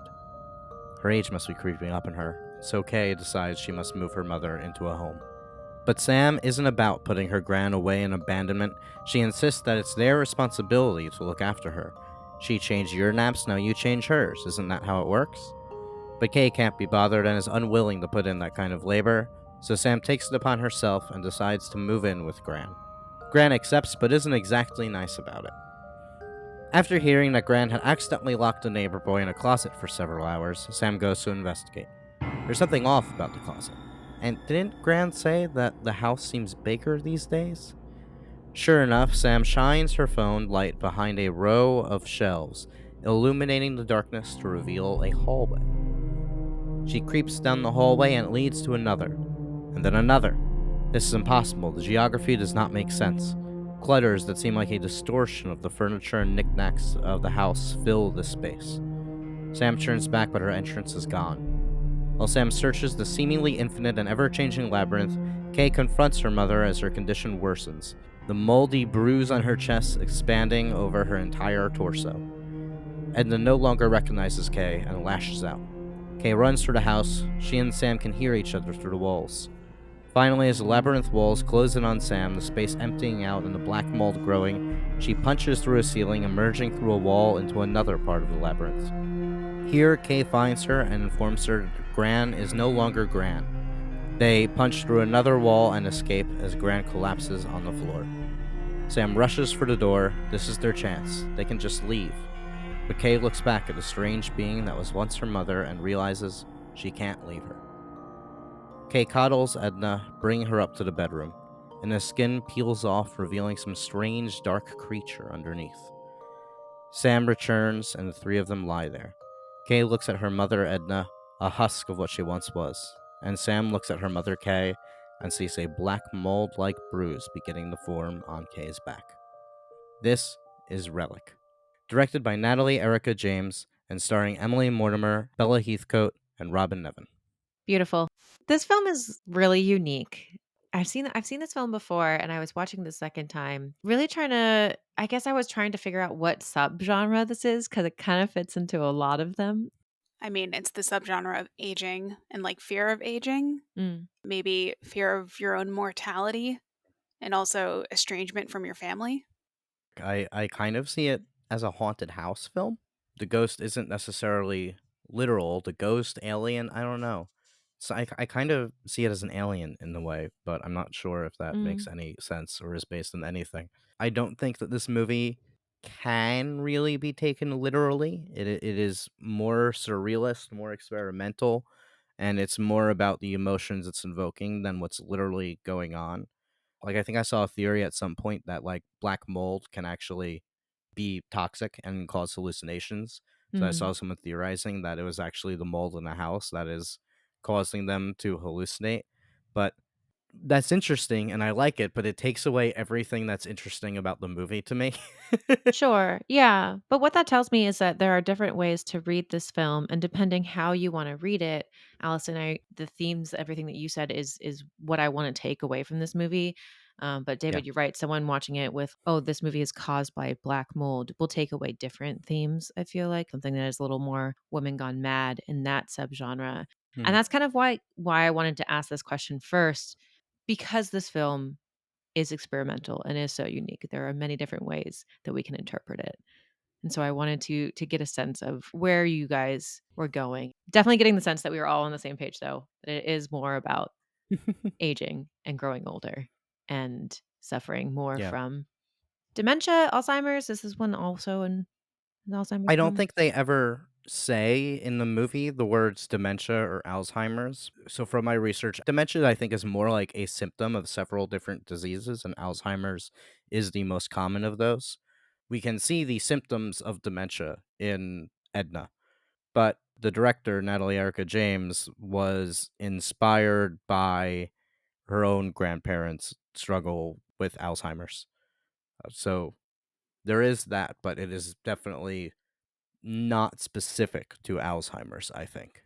Her age must be creeping up in her, so Kay decides she must move her mother into a home. But Sam isn't about putting her gran away in abandonment. She insists that it's their responsibility to look after her. She changed your naps, now you change hers. Isn't that how it works? But Kay can't be bothered and is unwilling to put in that kind of labor, so Sam takes it upon herself and decides to move in with Gran. Gran accepts but isn't exactly nice about it. After hearing that Gran had accidentally locked a neighbor boy in a closet for several hours, Sam goes to investigate. There's something off about the closet. And didn't Gran say that the house seems bigger these days? Sure enough, Sam shines her phone light behind a row of shelves, illuminating the darkness to reveal a hallway. She creeps down the hallway and it leads to another, and then another. This is impossible. The geography does not make sense. Clutters that seem like a distortion of the furniture and knickknacks of the house fill this space. Sam turns back, but her entrance is gone. While Sam searches the seemingly infinite and ever-changing labyrinth, Kay confronts her mother as her condition worsens, the moldy bruise on her chest expanding over her entire torso. Edna no longer recognizes Kay and lashes out. Kay runs through the house. She and Sam can hear each other through the walls. Finally, as the labyrinth walls close in on Sam, the space emptying out and the black mold growing, she punches through a ceiling, emerging through a wall into another part of the labyrinth. Here, Kay finds her and informs her that Gran is no longer Gran. They punch through another wall and escape as Gran collapses on the floor. Sam rushes for the door. This is their chance. They can just leave. But Kay looks back at the strange being that was once her mother and realizes she can't leave her. Kay coddles Edna, bringing her up to the bedroom, and the skin peels off, revealing some strange dark creature underneath. Sam returns, and the three of them lie there. Kay looks at her mother, Edna, a husk of what she once was, and Sam looks at her mother, Kay, and sees a black mold-like bruise beginning to form on Kay's back. This is Relic, directed by Natalie Erika James and starring Emily Mortimer, Bella Heathcote, and Robin Nevin. Beautiful. This film is really unique. I've seen this film before, and I was watching the second time, really trying to I guess I was trying to figure out what subgenre this is because it kind of fits into a lot of them. I mean, it's the subgenre of aging and like fear of aging, Mm. maybe fear of your own mortality, and also estrangement from your family. I kind of see it as a haunted house film. The ghost isn't necessarily literal. The ghost, alien, I don't know. So I kind of see it as an alien in the way, but I'm not sure if that makes Mm. any sense or is based on anything. I don't think that this movie can really be taken literally. It is more surrealist, more experimental, and it's more about the emotions it's invoking than what's literally going on. Like, I think I saw a theory at some point that, like, black mold can actually be toxic and cause hallucinations. So I Mm. saw someone theorizing that it was actually the mold in the house that is causing them to hallucinate. But that's interesting and I like it, but it takes away everything that's interesting about the movie to me. Sure. Yeah. But what that tells me is that there are different ways to read this film, and depending how you want to read it, Allison, the themes, everything that you said is what I want to take away from this movie. But Yeah. David, you're right. Someone watching it with, oh, this movie is caused by black mold, will take away different themes. I feel like something that is a little more women gone mad in that subgenre, and Mhm. that's kind of why I wanted to ask this question first, because this film is experimental and is so unique. There are many different ways that we can interpret it. And so I wanted to get a sense of where you guys were going. Definitely getting the sense that we were all on the same page though, that it is more about aging and growing older and suffering more Yeah. from dementia, Alzheimer's. This is one also an Alzheimer's I don't film. think they ever say in the movie the words dementia or Alzheimer's. So, from my research, dementia I think is more like a symptom of several different diseases, and Alzheimer's is the most common of those. We can see the symptoms of dementia in Edna, but the director, Natalie Erika James, was inspired by her own grandparents' struggle with Alzheimer's. So, there is that, but it is definitely not specific to Alzheimer's, I think.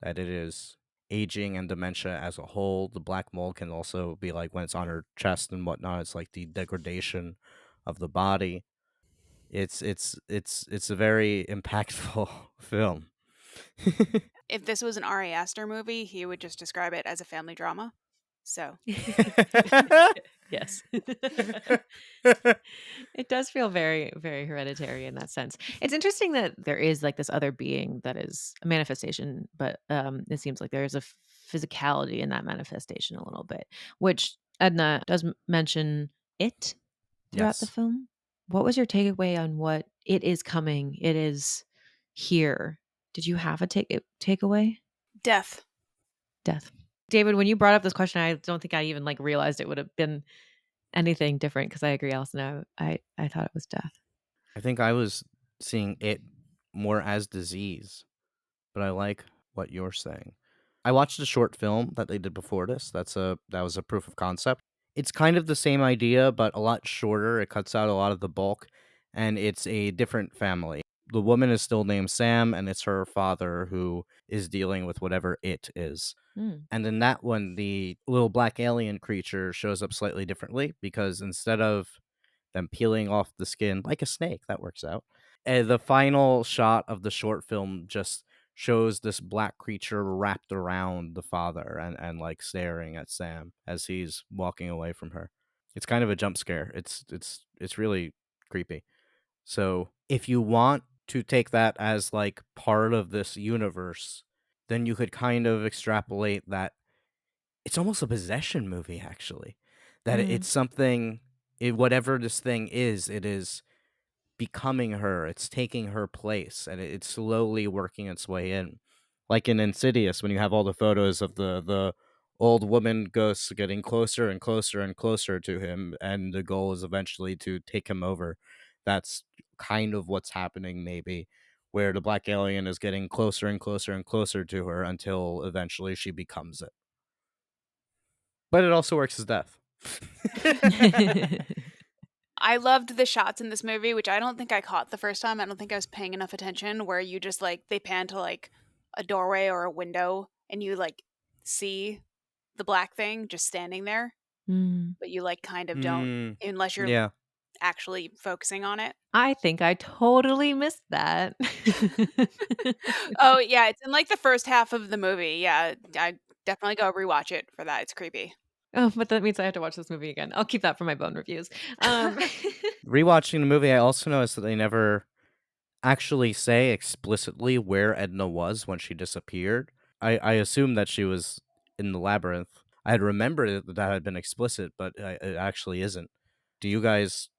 That it is aging and dementia as a whole. The black mold can also be like when it's on her chest and whatnot, it's like the degradation of the body. It's a very impactful film. If this was an Ari Aster movie, he would just describe it as a family drama. So, Yes. It does feel very, very hereditary in that sense. It's interesting that there is like this other being that is a manifestation, but it seems like there is a physicality in that manifestation a little bit, which Edna does mention it throughout the Yes. film. What was your takeaway on what it is coming? It is here. Did you have a takeaway? death. Death. David, when you brought up this question, I don't think I even like realized it would have been anything different because I agree, Allison. I thought it was death. I think I was seeing it more as disease, but I like what you're saying. I watched a short film that they did before this. That was a proof of concept. It's kind of the same idea, but a lot shorter. It cuts out a lot of the bulk, and it's a different family. The woman is still named Sam, and it's her father who is dealing with whatever it is. Mm. And in that one, the little black alien creature shows up slightly differently because instead of them peeling off the skin like a snake, that works out. And the final shot of the short film just shows this black creature wrapped around the father and like staring at Sam as he's walking away from her. It's kind of a jump scare. It's really creepy. So if you want to take that as like part of this universe, then you could kind of extrapolate that it's almost a possession movie, actually. That Mm. it's something, whatever this thing is, it is becoming her. It's taking her place, and it's slowly working its way in. Like in Insidious, when you have all the photos of the old woman ghosts getting closer and closer and closer to him, and the goal is eventually to take him over. That's kind of what's happening, maybe, where the black alien is getting closer and closer and closer to her until eventually she becomes it. But it also works as death. I loved the shots in this movie, which I don't think I caught the first time. I don't think I was paying enough attention, where you just like they pan to like a doorway or a window and you like see the black thing just standing there, Mm. but you like kind of don't Mm, unless you're yeah. actually focusing on it. I think I totally missed that. Oh, yeah, it's in like the first half of the movie. Yeah, I definitely go rewatch it for that. It's creepy. Oh, but that means I have to watch this movie again. I'll keep that for my bone reviews. Um, Rewatching the movie, I also noticed that they never actually say explicitly where Edna was when she disappeared. I assumed that she was in the labyrinth. I had remembered that had been explicit, but it actually isn't. Do you guys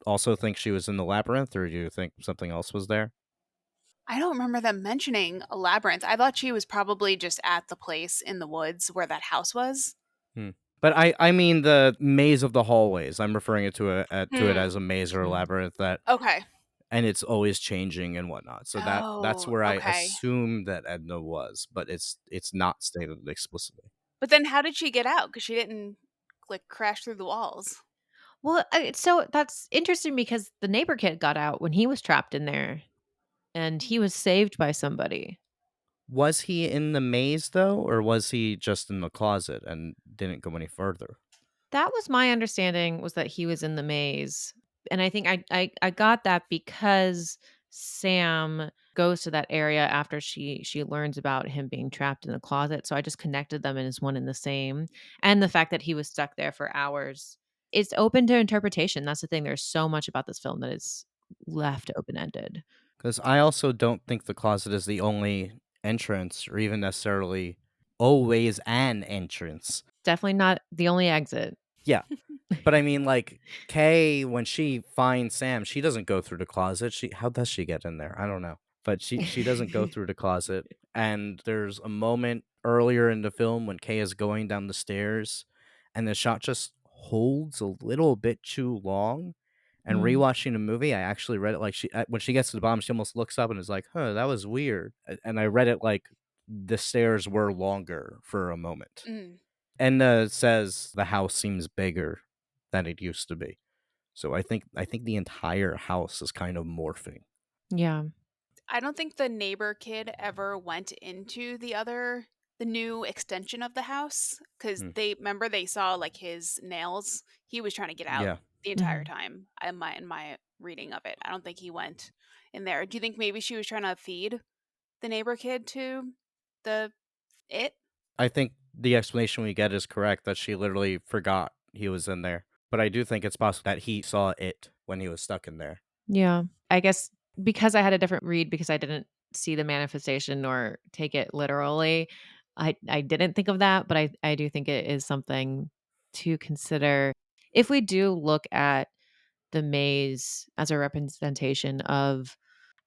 also think she was in the labyrinth, or do you think something else was there? I don't remember them mentioning a labyrinth. I thought she was probably just at the place in the woods where that house was. Hmm. But I mean the maze of the hallways. I'm referring it to it Hmm. as a maze or a Mm. labyrinth that, Okay. and it's always changing and whatnot. So that's Oh, where I okay. assumed that Edna was, but it's not stated explicitly. But then how did she get out? Because she didn't like crash through the walls. well, so that's interesting because the neighbor kid got out when he was trapped in there, and he was saved by somebody. Was he in the maze though, or was he just in the closet and didn't go any further? That was my understanding, was that he was in the maze, and I think I got that because Sam goes to that area after she learns about him being trapped in the closet, so I just connected them as one and the same, and the fact that he was stuck there for hours. It's open to interpretation, that's the thing, there's so much about this film that is left open-ended. Because I also don't think the closet is the only entrance, or even necessarily always an entrance. Definitely not the only exit. Yeah, but I mean, like, Kay, when she finds Sam, she doesn't go through the closet. How does she get in there? I don't know. But she doesn't go through the closet. And there's a moment earlier in the film when Kay is going down the stairs, and the shot just holds a little bit too long. And Mm, rewatching the movie, I actually read it like when she gets to the bottom, she almost looks up and is like, "Huh, that was weird." And I read it like the stairs were longer for a moment. Mm. And says the house seems bigger than it used to be. So I think the entire house is kind of morphing. yeah. I don't think the neighbor kid ever went into the new extension of the house because Hmm. they remember they saw like his nails. He was trying to get out Yeah. the entire Mhm. time. In my reading of it, I don't think he went in there. Do you think maybe she was trying to feed the neighbor kid to the it? I think the explanation we get is correct that she literally forgot he was in there. But I do think it's possible that he saw it when he was stuck in there. Yeah. I guess because I had a different read because I didn't see the manifestation nor take it literally, I didn't think of that, but I do think it is something to consider. If we do look at the maze as a representation of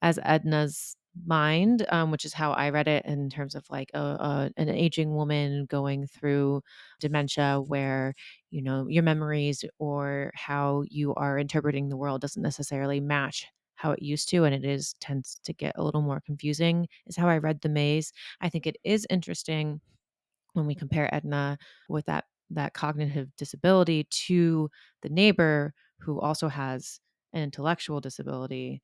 as Edna's mind, which is how I read it in terms of like an aging woman going through dementia where, you know, your memories or how you are interpreting the world doesn't necessarily match how it used to, and it is tends to get a little more confusing, is how I read the maze. I think it is interesting when we compare Edna with that cognitive disability to the neighbor who also has an intellectual disability,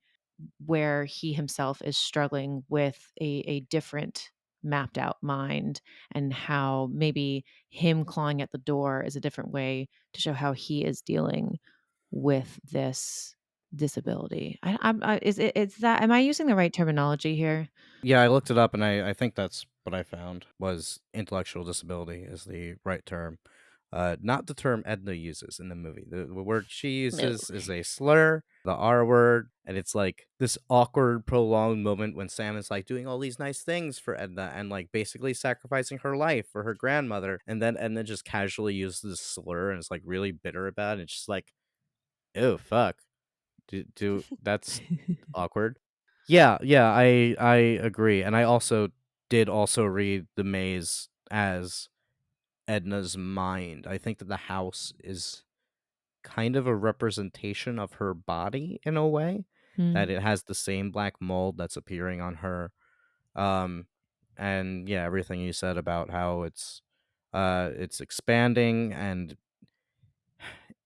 where he himself is struggling with a different mapped out mind, and how maybe him clawing at the door is a different way to show how he is dealing with this disability. Is that, am I using the right terminology here? Yeah, I looked it up and I think that's what I found was intellectual disability is the right term. Not the term Edna uses in the movie. The word she No. uses is a slur, the R word, and it's like this awkward, prolonged moment when Sam is like doing all these nice things for Edna and like basically sacrificing her life for her grandmother, and then Edna just casually uses this slur and is like really bitter about it. It's just like, oh fuck. Do that's awkward. Yeah, I agree, and I also did also read the maze as Edna's mind. I think that the house is kind of a representation of her body in a way, Hmm. that it has the same black mold that's appearing on her. Um, and yeah, everything you said about how it's expanding, and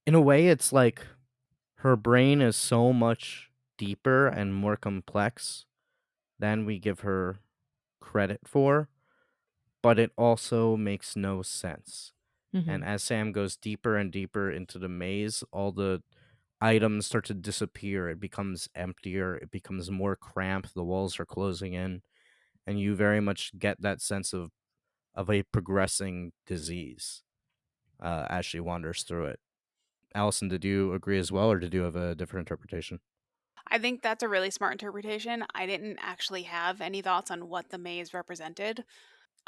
in a way, it's like her brain is so much deeper and more complex than we give her credit for, but it also makes no sense. And Hmm. as Sam goes deeper and deeper into the maze, all the items start to disappear. It becomes emptier, it becomes more cramped, the walls are closing in, and you very much get that sense of a progressing disease as she wanders through it. Allison, did you agree as well, or did you have a different interpretation? I think that's a really smart interpretation. I didn't actually have any thoughts on what the maze represented.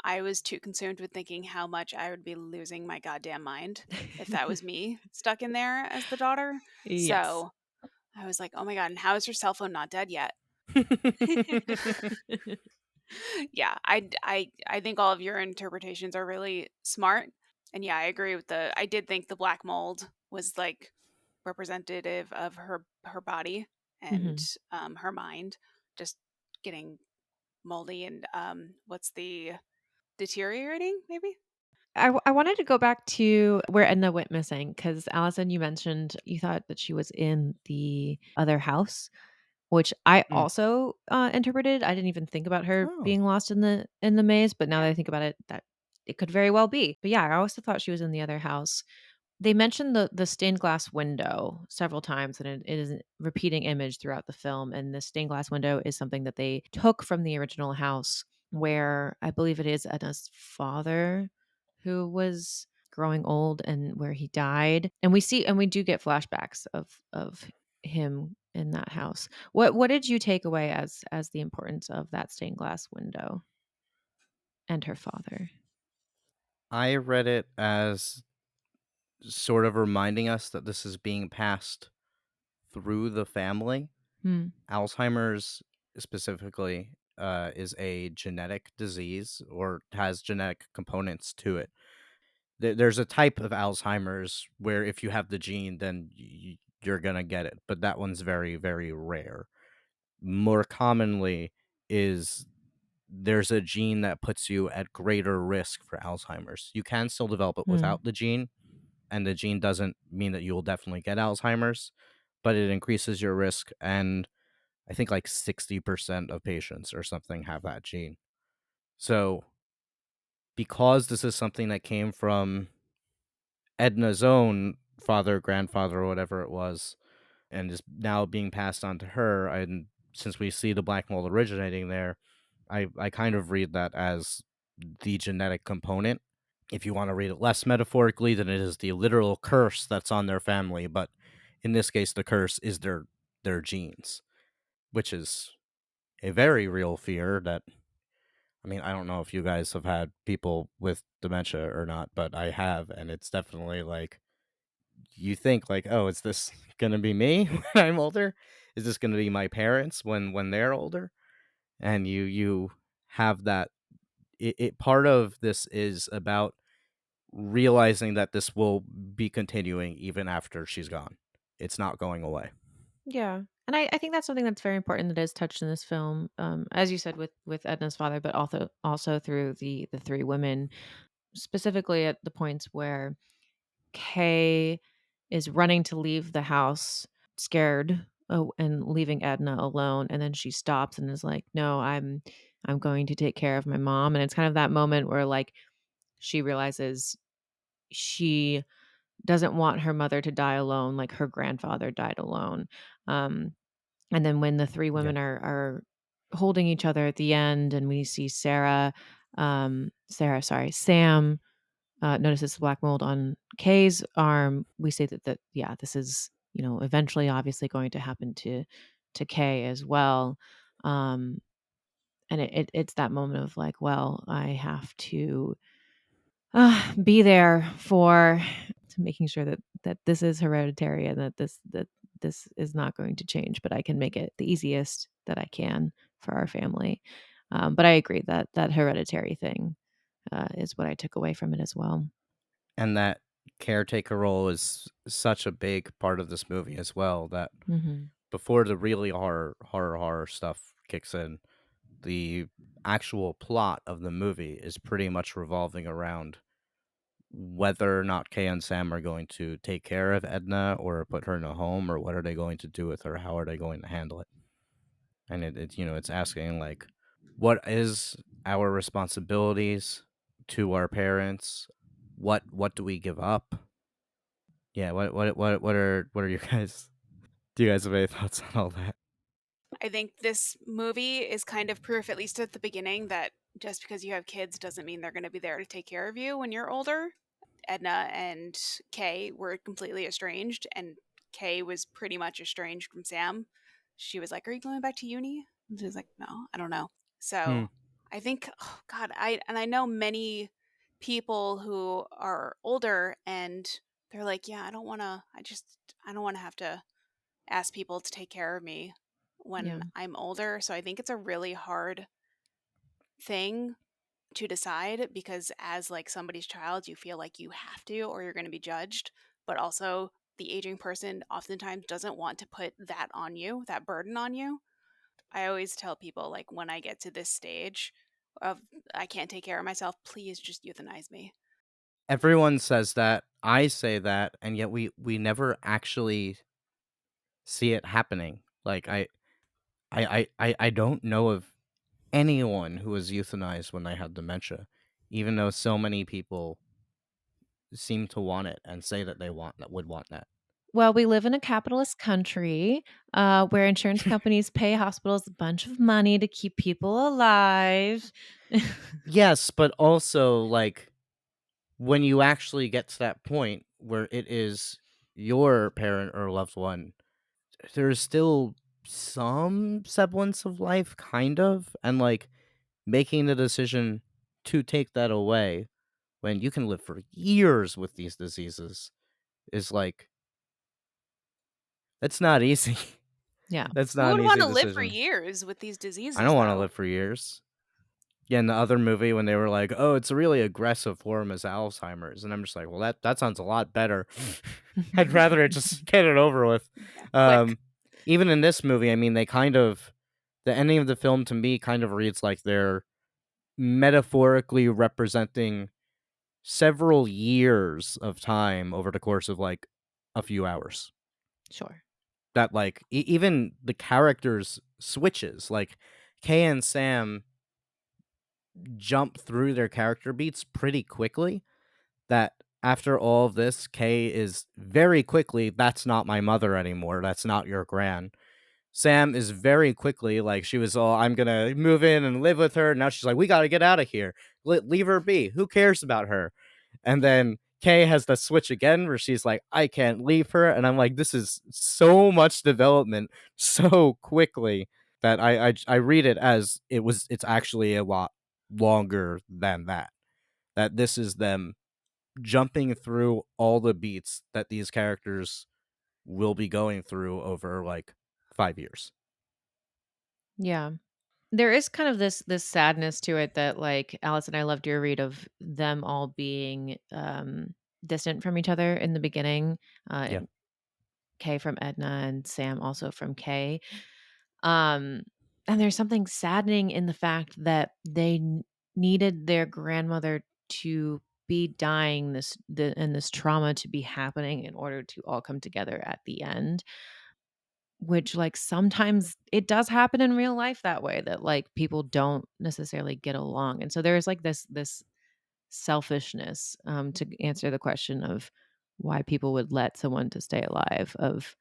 I was too consumed with thinking how much I would be losing my goddamn mind if that was me stuck in there as the daughter. Yes. So I was like, oh my God, and how is your cell phone not dead yet? Yeah, I think all of your interpretations are really smart. And yeah, I agree with I did think the black mold was like representative of her body and Hmm. her mind just getting moldy and what's the deteriorating maybe? I wanted to go back to where Edna went missing because Allison, you mentioned you thought that she was in the other house, which I Mm. also interpreted. I didn't even think about her Oh. being lost in the maze, but now that Yeah. I think about it, that it could very well be. But yeah, I also thought she was in the other house. They mentioned the stained glass window several times, and it is a repeating image throughout the film. And the stained glass window is something that they took from the original house, where I believe it is Edna's father who was growing old and where he died. And we do get flashbacks of him in that house. What did you take away as the importance of that stained glass window and her father? I read it as sort of reminding us that this is being passed through the family. Hmm. Alzheimer's specifically is a genetic disease, or has genetic components to it. There's a type of Alzheimer's where if you have the gene, then you're gonna get it, but that one's very, very rare. More commonly is there's a gene that puts you at greater risk for Alzheimer's. You can still develop it Hmm. without the gene, and the gene doesn't mean that you will definitely get Alzheimer's, but it increases your risk. And I think like 60% of patients or something have that gene. So, because this is something that came from Edna's own father, grandfather, or whatever it was, and is now being passed on to her, and since we see the black mold originating there, I kind of read that as the genetic component. If you want to read it less metaphorically, then it is the literal curse that's on their family. But in this case, the curse is their genes, which is a very real fear. That, I mean, I don't know if you guys have had people with dementia or not, but I have, and it's definitely like you think like, oh, is this gonna be me when I'm older? Is this gonna be my parents when they're older? And you have that. It part of this is about realizing that this will be continuing even after she's gone. It's not going away. Yeah. And I think that's something that's very important that is touched in this film, as you said with Edna's father, but also through the three women, specifically at the points where Kay is running to leave the house, scared, and leaving Edna alone, and then she stops and is like, "No, I'm going to take care of my mom." And it's kind of that moment where like she realizes she doesn't want her mother to die alone, like her grandfather died alone. Um, and then when the three Yeah. women are holding each other at the end, and we see Sam notices the black mold on Kay's arm, we say that yeah, this is eventually obviously going to happen to Kay as well. Um, and it's that moment of like, well, I have to be there for making sure that this is hereditary and that this is not going to change, but I can make it the easiest that I can for our family. But I agree that that hereditary thing is what I took away from it as well. And that caretaker role is such a big part of this movie as well, that Hmm. before the really horror stuff kicks in, the actual plot of the movie is pretty much revolving around whether or not Kay and Sam are going to take care of Edna or put her in a home, or what are they going to do with her? How are they going to handle it? And it's asking, like, what is our responsibilities to our parents? What do we give up? Yeah, what are you guys? Do you guys have any thoughts on all that? I think this movie is kind of proof, at least at the beginning, that just because you have kids doesn't mean they're going to be there to take care of you when you're older. Edna and Kay were completely estranged, and Kay was pretty much estranged from Sam. She was like, "Are you going back to uni?" And she was like, "No, I don't know." Hmm. So I think, oh God, I know many people who are older and they're like, "Yeah, I don't want to. I don't want to have to ask people to take care of me Yeah. when I'm older." So I think it's a really hard thing to decide because as like somebody's child, you feel like you have to or you're going to be judged, but also the aging person oftentimes doesn't want to put that on you, that burden on you. I always tell people like when I get to this stage of I can't take care of myself, please just euthanize me. Everyone says that. I say that, and yet we never actually see it happening. Like I don't know of anyone who was euthanized when they had dementia, even though so many people seem to want it and say that they would want that. Well, we live in a capitalist country where insurance companies pay hospitals a bunch of money to keep people alive. Yes, but also, like, when you actually get to that point where it is your parent or loved one, there's still some semblance of life, kind of, and like making the decision to take that away when you can live for years with these diseases is like, that's not easy. Yeah. That's Who not an would want easy to live for decision. years with these I diseases don't want to though? live for years. Yeah, in the other movie when they were like, "Oh, it's a really aggressive form as Alzheimer's," and I'm just like, "Well, that sounds a lot better." I'd rather it just get it over with. Yeah, quick. Um, Even in this movie, I mean, the ending of the film to me kind of reads like they're metaphorically representing several years of time over the course of like a few hours. Sure. That like even the characters switches, like Kay and Sam jump through their character beats pretty quickly. That after all of this, Kay is very quickly, that's not my mother anymore. That's not your gran. Sam is very quickly like, she was all, I'm gonna move in and live with her. Now she's like, we gotta get out of here. Leave her be. Who cares about her? And then Kay has the switch again where she's like, I can't leave her. And I'm like, this is so much development so quickly that I read it as it's actually a lot longer than that. That this is them jumping through all the beats that these characters will be going through over like 5 years. Yeah. There is kind of this sadness to it that like Alice and I loved your read of them all being distant from each other in the beginning. Yeah. Kay from Edna and Sam also from Kay. Um, and there's something saddening in the fact that they needed their grandmother to be dying and this trauma to be happening in order to all come together at the end, which like sometimes it does happen in real life that way, that like people don't necessarily get along. And so there's like this selfishness to answer the question of why people would let someone to stay alive, of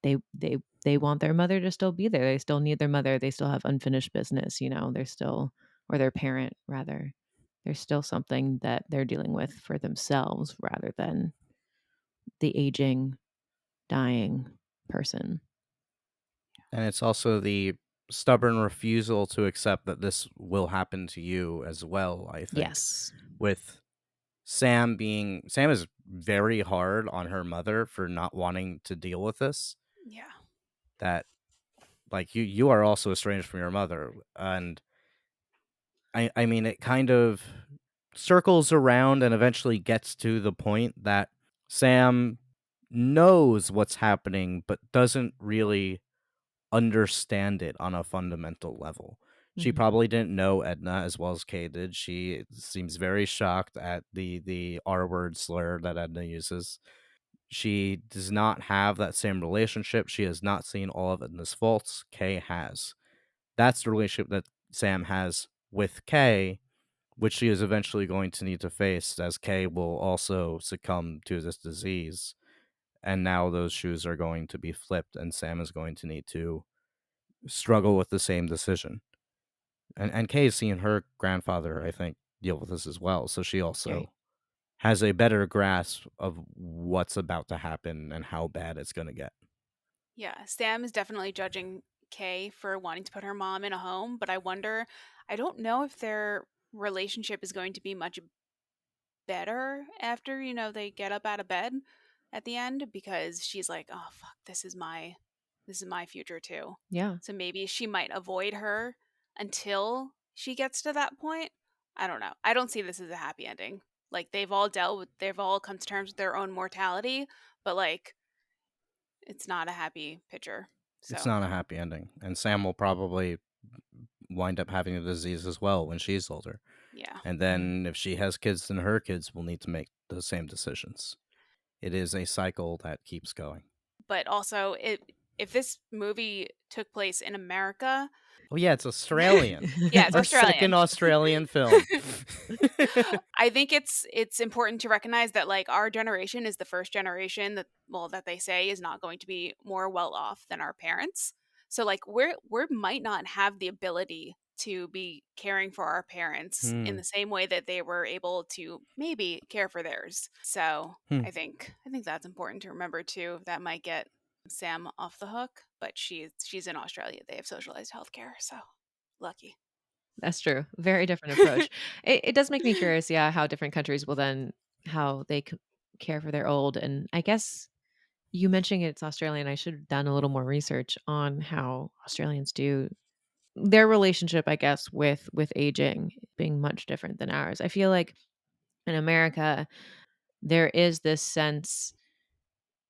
they want their mother to still be there. They still need their mother. They still have unfinished business, you know. They're still, or their parent rather. There's still something that they're dealing with for themselves rather than the aging, dying person. And it's also the stubborn refusal to accept that this will happen to you as well, I think, Yes. with Sam is very hard on her mother for not wanting to deal with this. Yeah. That like you are also estranged from your mother, and I mean it kind of circles around and eventually gets to the point that Sam knows what's happening but doesn't really understand it on a fundamental level. She Mhm. probably didn't know Edna as well as Kay did. She seems very shocked at the R word slur that Edna uses. She does not have that same relationship. She has not seen all of Edna's faults. Kay has. That's the relationship that Sam has with Kay, which she is eventually going to need to face, as Kay will also succumb to this disease. And now those shoes are going to be flipped, and Sam is going to need to struggle with the same decision. And Kay has seen her grandfather, I think, deal with this as well. So she Right. also has a better grasp of what's about to happen and how bad it's going to get. Yeah, Sam is definitely judging Kay for wanting to put her mom in a home, but I don't know if their relationship is going to be much better after, they get up out of bed at the end because she's like, "Oh fuck, this is my future too." Yeah. So maybe she might avoid her until she gets to that point. I don't know. I don't see this as a happy ending. Like they've all come to terms with their own mortality, but like it's not a happy picture. It's So, not a happy ending. And Sam will probably wind up having the disease as well when she's older. yeah. And Yeah. then if she has kids, then her kids will need to make the same decisions. It is a cycle that keeps going. But also if this movie took place in America, Oh, yeah, it's Australian. yeah, it's Our second Australian. Australian film. I think it's important to recognize that like our generation is the first generation that they say is not going to be more well off than our parents. So like we might not have the ability to be caring for our parents in Hmm. the same way that they were able to maybe care for theirs. So Hmm. I think that's important to remember too. That might get Sam off the hook, but she's in Australia. They have socialized healthcare, so lucky. That's true. Very different approach. It does make me curious, yeah, how different countries will then how they care for their old. And I guess you mentioning it's Australian, I should have done a little more research on how Australians do their relationship, I guess, with aging being much different than ours. I feel like in America, there is this sense,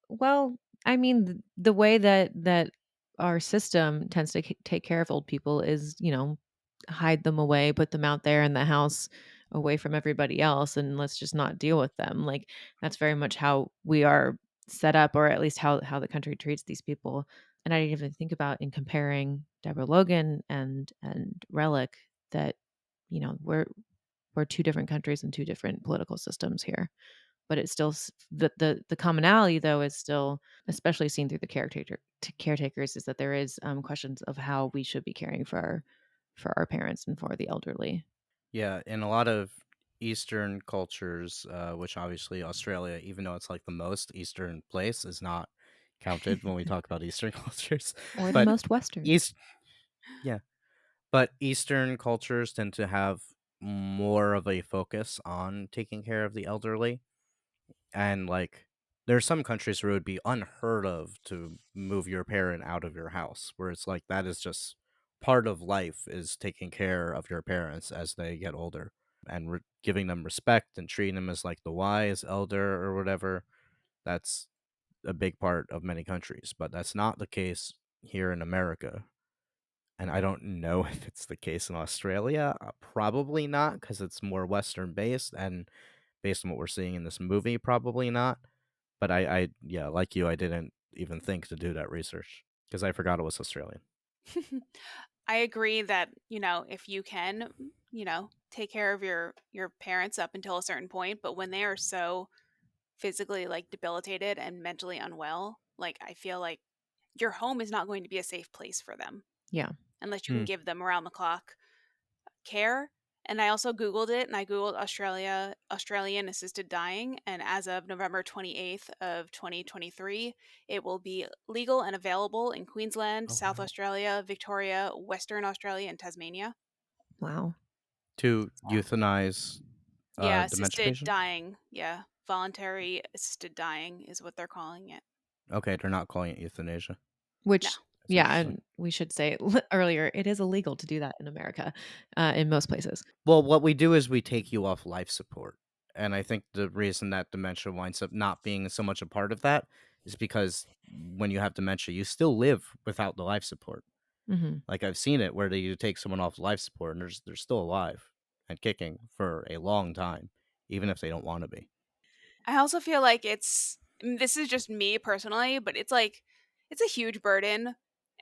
well, I mean, the way that our system tends to take care of old people is, hide them away, put them out there in the house away from everybody else, and let's just not deal with them. Like that's very much how we are set up, or at least how the country treats these people. And I didn't even think about in comparing Deborah Logan and Relic that, we're two different countries and two different political systems here, but it's still the commonality though is still, especially seen through the caretakers, is that there is questions of how we should be caring for our parents and for the elderly. Yeah, in a lot of Eastern cultures, which obviously Australia, even though it's like the most Eastern place, is not counted when we talk about Eastern cultures. Or the But most Western. East, yeah, but Eastern cultures tend to have more of a focus on taking care of the elderly. And like, there are some countries where it would be unheard of to move your parent out of your house, where it's like that is just part of life is taking care of your parents as they get older and giving them respect and treating them as like the wise elder or whatever. That's a big part of many countries, but that's not the case here in America. And I don't know if it's the case in Australia. Probably not, because it's more Western based, and based on what we're seeing in this movie, probably not. But yeah, like you, I didn't even think to do that research because I forgot it was Australian. I agree that, if you can, take care of your parents up until a certain point, but when they are so physically like debilitated and mentally unwell, like I feel like your home is not going to be a safe place for them Yeah. unless you can Hmm. give them around the clock care. And I also Googled it and I Googled Australian assisted dying. And as of November 28th of 2023, it will be legal and available in Queensland, Oh South wow! Australia, Victoria, Western Australia, and Tasmania. Wow. To So euthanize Yeah, dementia assisted patient? dying. Yeah, voluntary assisted dying is what they're calling it. Okay, they're not calling it euthanasia. No. Which, That's yeah, interesting. and we should say earlier, it is illegal to do that in America, in most places. Well, what we do is we take you off life support. And I think the reason that dementia winds up not being so much a part of that is because when you have dementia, you still live without the life support. Mhm. Like I've seen it where you take someone off life support and they're still alive and kicking for a long time, even if they don't want to be. I also feel like this is just me personally, but it's like it's a huge burden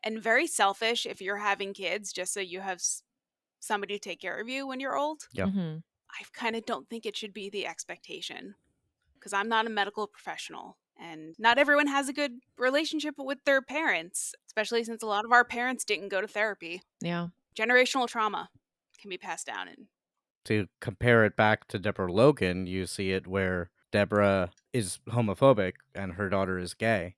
and very selfish if you're having kids just so you have somebody to take care of you when you're old. Yeah. Mhm. I kind of don't think it should be the expectation because I'm not a medical professional and not everyone has a good relationship with their parents, especially since a lot of our parents didn't go to therapy. Yeah. Generational trauma can be passed down and To compare it back to Deborah Logan, you see it where Deborah is homophobic and her daughter is gay.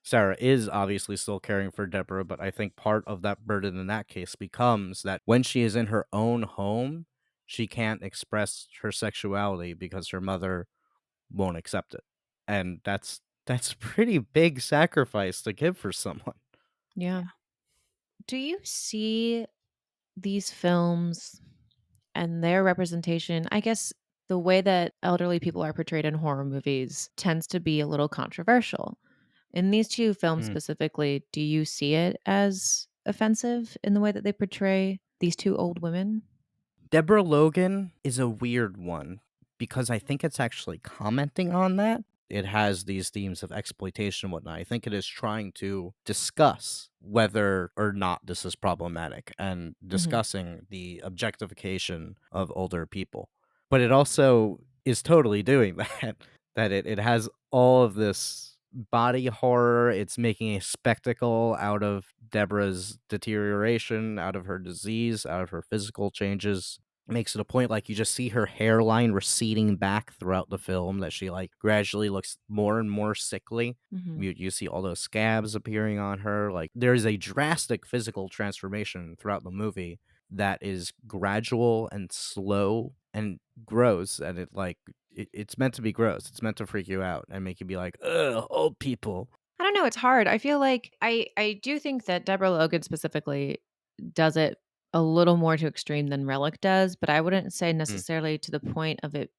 Sarah is obviously still caring for Deborah, but I think part of that burden in that case becomes that when she is in her own home, she can't express her sexuality because her mother won't accept it. And that's a pretty big sacrifice to give for someone. Yeah. yeah. Do you see these films and their representation? I guess the way that elderly people are portrayed in horror movies tends to be a little controversial. In these two films Mm. specifically, do you see it as offensive in the way that they portray these two old women? Deborah Logan is a weird one because I think it's actually commenting on that. It has these themes of exploitation and whatnot. I think it is trying to discuss whether or not this is problematic and Mhm. discussing the objectification of older people. But it also is totally doing that. It has all of this body horror. It's making a spectacle out of Deborah's deterioration, out of her disease, out of her physical changes. Makes it a point like you just see her hairline receding back throughout the film, that she like gradually looks more and more sickly. Mhm. You see all those scabs appearing on her. Like there's a drastic physical transformation throughout the movie that is gradual and slow and gross, and it's meant to be gross. It's meant to freak you out and make you be like, ugh, old people. I don't know, it's hard. I feel like I do think that Deborah Logan specifically does it a little more to extreme than Relic does, but I wouldn't say Mm, necessarily to the point of it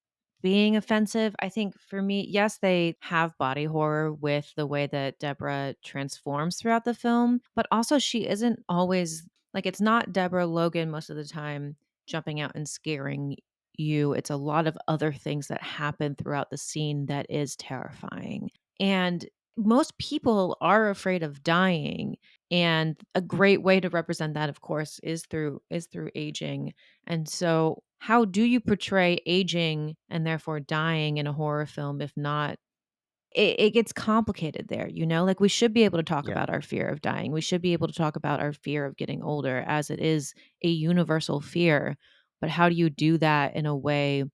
being offensive. I think for me, yes, they have body horror with the way that Deborah transforms throughout the film, but also she isn't always like it's not Deborah Logan most of the time jumping out and scaring you. It's a lot of other things that happen throughout the scene that is terrifying. And most people are afraid of dying, and a great way to represent that of course is through aging. And so how do you portray aging and therefore dying in a horror film if not it gets complicated there, like we should be able to talk yeah. about our fear of dying. We should be able to talk about our fear of getting older as it is a universal fear. But how do you do that in a way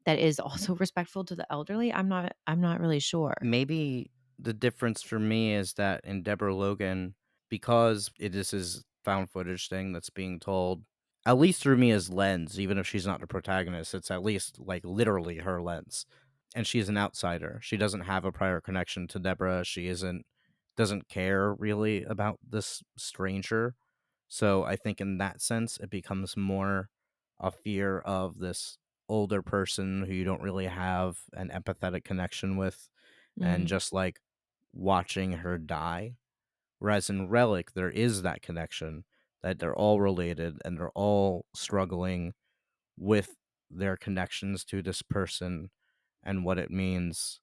that is also respectful to the elderly? I'm not really sure. Maybe the difference for me is that in Deborah Logan, because it is his found footage thing that's being told, at least through Mia's lens, even if she's not the protagonist, it's at least like literally her lens. And she's an outsider. She doesn't have a prior connection to Deborah. She doesn't care really about this stranger. So I think in that sense, it becomes more a fear of this older person who you don't really have an empathetic connection with, and Mm, just like watching her die. Whereas in Relic, there is that connection, that they're all related and they're all struggling with their connections to this person and what it means.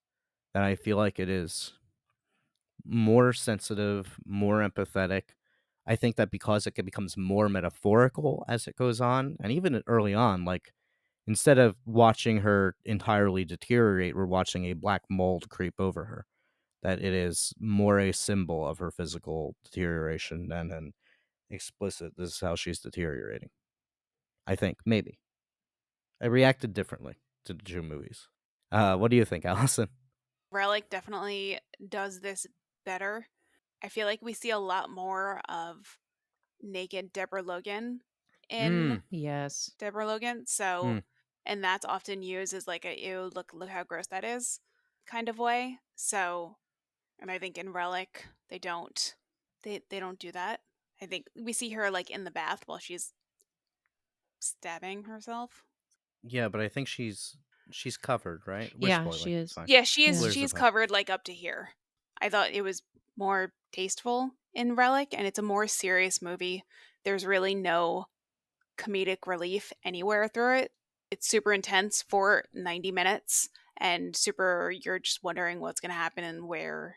And I feel like it is more sensitive, more empathetic. I think that because becomes more metaphorical as it goes on, and even early on, like instead of watching her entirely deteriorate, we're watching a black mold creep over her. That it is more a symbol of her physical deterioration than an explicit, this is how she's deteriorating. I think, maybe. I reacted differently to the two movies. What do you think, Allison? Relic definitely does this better. I feel like we see a lot more of naked Deborah Logan in Mm, yes. Deborah Logan. So mm. and that's often used as like a ew, look how gross that is kind of way. So, and I think in Relic they don't do that. I think we see her like in the bath while she's stabbing herself. Yeah, but I think she's covered, right? We're Yeah, spoiling. she It's is. fine. Yeah, Yeah. Layers of she's hope. covered like up to here. I thought it was more tasteful in Relic, and it's a more serious movie. There's really no comedic relief anywhere through it. It's super intense for 90 minutes and super you're just wondering what's going to happen and where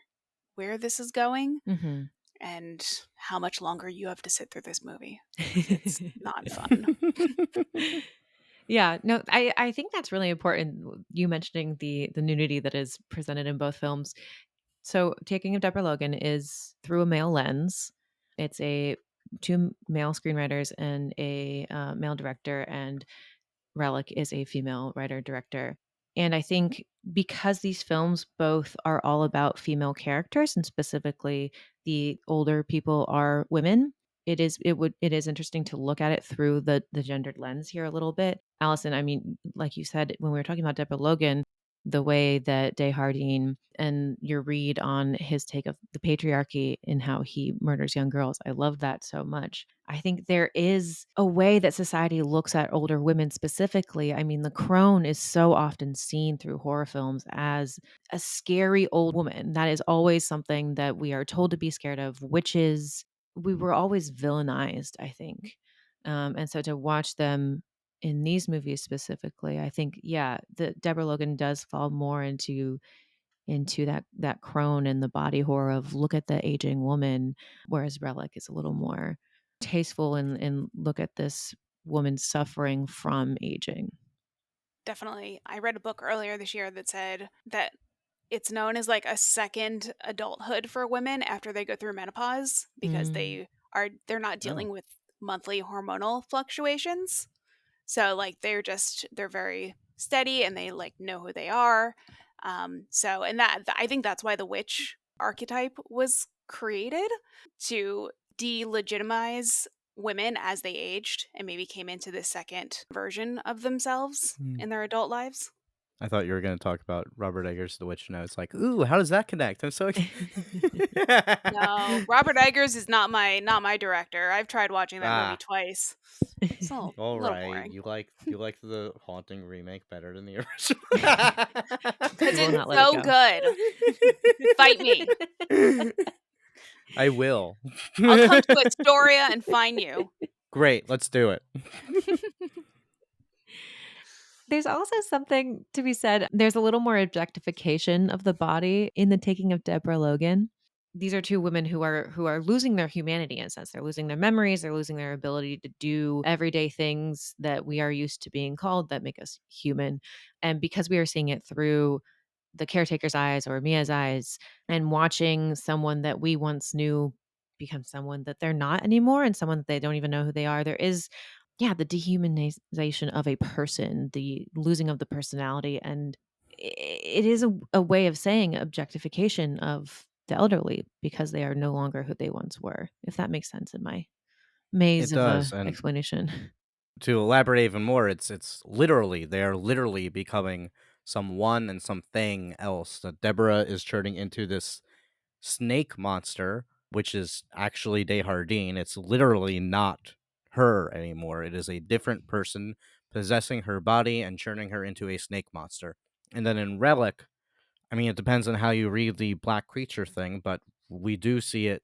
this is going Mm-hmm. and how much longer you have to sit through this movie because it's not fun. Yeah, no, I think that's really important. You mentioning the nudity that is presented in both films. So, Taking of Deborah Logan is through a male lens. It's a two male screenwriters and a male director, and Relic is a female writer director. And I think because these films both are all about female characters, and specifically the older people are women, it is interesting to look at it through the gendered lens here a little bit. Allison, I mean, like you said when we were talking about Deborah Logan, the way that Desjardins and your read on his take of the patriarchy and how he murders young girls, I love that so much. I think there is a way that society looks at older women specifically. I mean, the crone is so often seen through horror films as a scary old woman. That is always something that we are told to be scared of. Witches, we were always villainized, I think. And so to watch them in these movies specifically, I think, yeah, the Deborah Logan does fall more into that crone and the body horror of look at the aging woman, whereas Relic is a little more tasteful and look at this woman suffering from aging. Definitely. I read a book earlier this year that said that it's known as like a second adulthood for women after they go through menopause because Mm. they're not Oh, dealing with monthly hormonal fluctuations. So like they're very steady and they like know who they are. So and I think that's why the witch archetype was created to delegitimize women as they aged and maybe came into this second version of themselves Hmm. in their adult lives. I thought you were going to talk about Robert Eggers' The Witch, and I was like, ooh, how does that connect? I'm so No, Robert Eggers is not my director. I've tried watching that movie Ah, twice. It's all a little right. boring You like the Haunting remake better than the original. because We will it's not let it so go. good. Fight me. I will. I'll come to Astoria and find you. Great, let's do it. There's also something to be said. There's a little more objectification of the body in the Taking of Deborah Logan. These are two women who are losing their humanity in a sense. They're losing their memories, they're losing their ability to do everyday things that we are used to being called that make us human. And because we are seeing it through the caretaker's eyes or Mia's eyes and watching someone that we once knew become someone that they're not anymore and someone that they don't even know who they are, there is, yeah, the dehumanization of a person, the losing of the personality. And it is a way of saying objectification of the elderly because they are no longer who they once were, if that makes sense in my It maze of a does, and explanation. to elaborate even more, it's literally they're literally becoming someone and something else. That Deborah is turning into this snake monster, which is actually Desjardins. It's literally not her anymore. It is a different person possessing her body and turning her into a snake monster. And then in Relic, I mean, it depends on how you read the black creature thing, but we do see it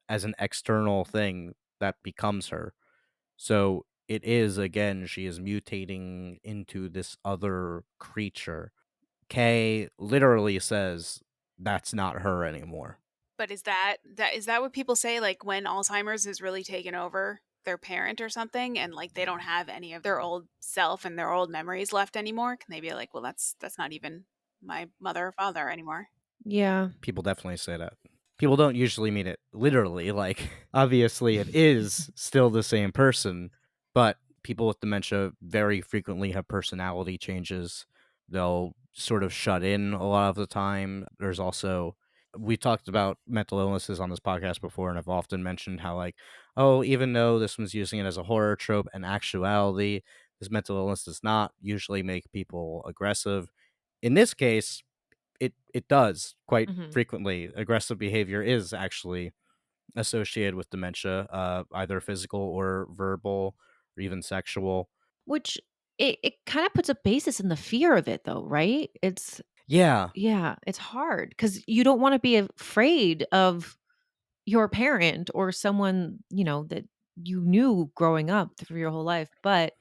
as an external thing that becomes her. So it is, again, she is mutating into this other creature. Kay literally says that's not her anymore. But is that what people say like when Alzheimer's is really taken over their parent or something and like they don't have any of their old self and their old memories left anymore? Can they be like, well, that's not even my mother or father anymore? Yeah. People definitely say that. People don't usually mean it literally. Like, obviously, it is still the same person, but people with dementia very frequently have personality changes. They'll sort of shut in a lot of the time. There's also, we talked about mental illnesses on this podcast before, and I've often mentioned how, like, oh, even though this one's using it as a horror trope, in actuality, This mental illness does not usually make people aggressive. In this case, it does quite Mhm. frequently. Aggressive behavior is actually associated with dementia, either physical or verbal or even sexual. Which it kind of puts a basis in the fear of it though, right? It's Yeah, yeah, it's hard because you don't want to be afraid of your parent or someone, that you knew growing up through your whole life. But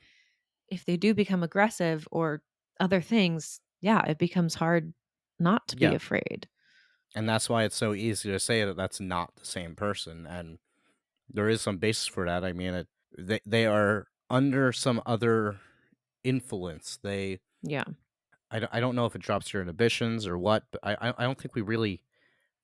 if they do become aggressive or other things, yeah, it becomes hard not to be yeah. afraid. And that's why it's so easy to say that that's not the same person. And there is some basis for that. I mean, they are under some other influence. Yeah, I don't know if it drops your inhibitions or what, but I don't think we really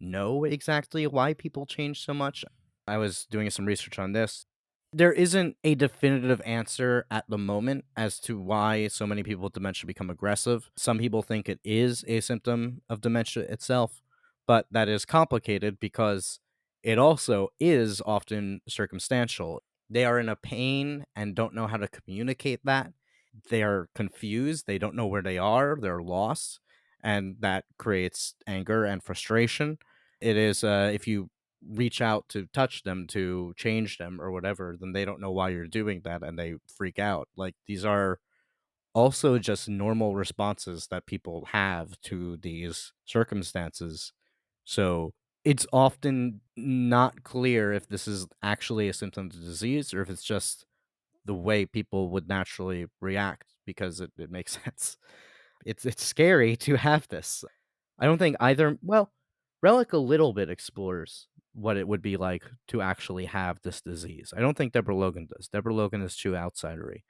know exactly why people change so much. I was doing some research on this. There isn't a definitive answer at the moment as to why so many people with dementia become aggressive. Some people think it is a symptom of dementia itself, but that is complicated because it also is often circumstantial. They are in a pain and don't know how to communicate that. They are confused, they don't know where they are, they're lost, and that creates anger and frustration. It is, if you reach out to touch them to change them or whatever, then they don't know why you're doing that and they freak out. Like, these are also just normal responses that people have to these circumstances. So it's often not clear if this is actually a symptom of the disease or if it's just the way people would naturally react because it makes sense. It's scary to have this. I don't think either. Well, Relic a little bit explores what it would be like to actually have this disease. I don't think Deborah Logan does. Deborah Logan is too outsidery.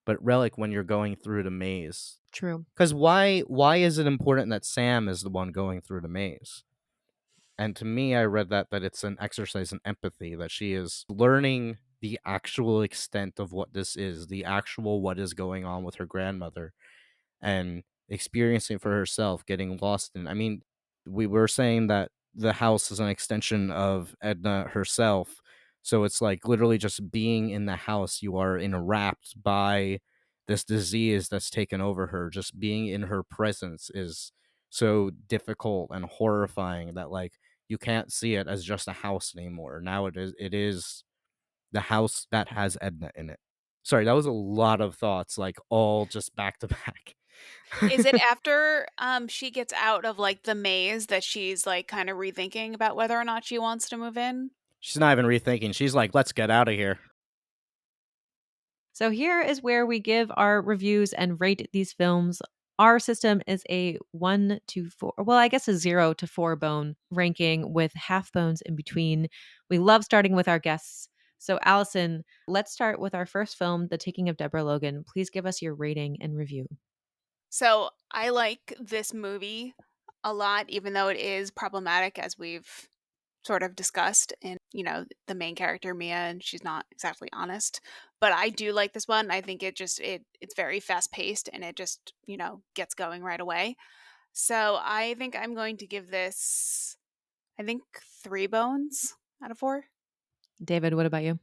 But Relic, when you're going through the maze, true. because why is it important that Sam is the one going through the maze? And to me, I read that it's an exercise in empathy, that she is learning the actual extent of what this is, the actual what is going on with her grandmother, and experiencing for herself, getting lost in. I mean, we were saying that the house is an extension of Edna herself. So it's like literally just being in the house, you are enwrapped by this disease that's taken over her. Just being in her presence is so difficult and horrifying that like you can't see it as just a house anymore. Now it is the house that has Edna in it. Sorry, that was a lot of thoughts, like all just back to back. Is it after she gets out of like the maze that she's like kind of rethinking about whether or not she wants to move in? She's not even rethinking. She's like, "Let's get out of here." So here is where we give our reviews and rate these films. Our system is a 1 to 4, well, I guess a 0 to 4 bone ranking with half bones in between. We love starting with our guests. So, Allison, let's start with our first film, The Taking of Deborah Logan. Please give us your rating and review. So I like this movie a lot, even though it is problematic, as we've sort of discussed. And, the main character, Mia, and she's not exactly honest. But I do like this one. I think it's very fast paced and it just, gets going right away. So I think I'm going to give this, I think, 3 bones out of 4. David, what about you?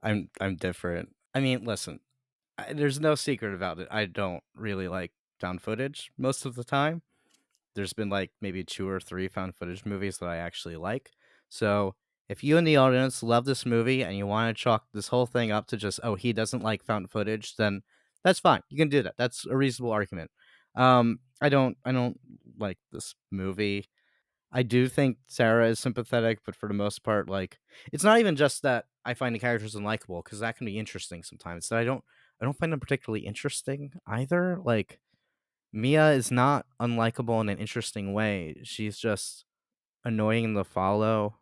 I'm different. I mean, listen, there's no secret about it. I don't really like found footage most of the time. There's been like maybe 2 or 3 found footage movies that I actually like. So if you in the audience love this movie and you want to chalk this whole thing up to just, oh, he doesn't like found footage, then that's fine. You can do that. That's a reasonable argument. I don't like this movie. I do think Sarah is sympathetic, but for the most part, like it's not even just that I find the characters unlikable because that can be interesting sometimes. That I don't find them particularly interesting either. Like Mia is not unlikable in an interesting way. She's just annoying to follow.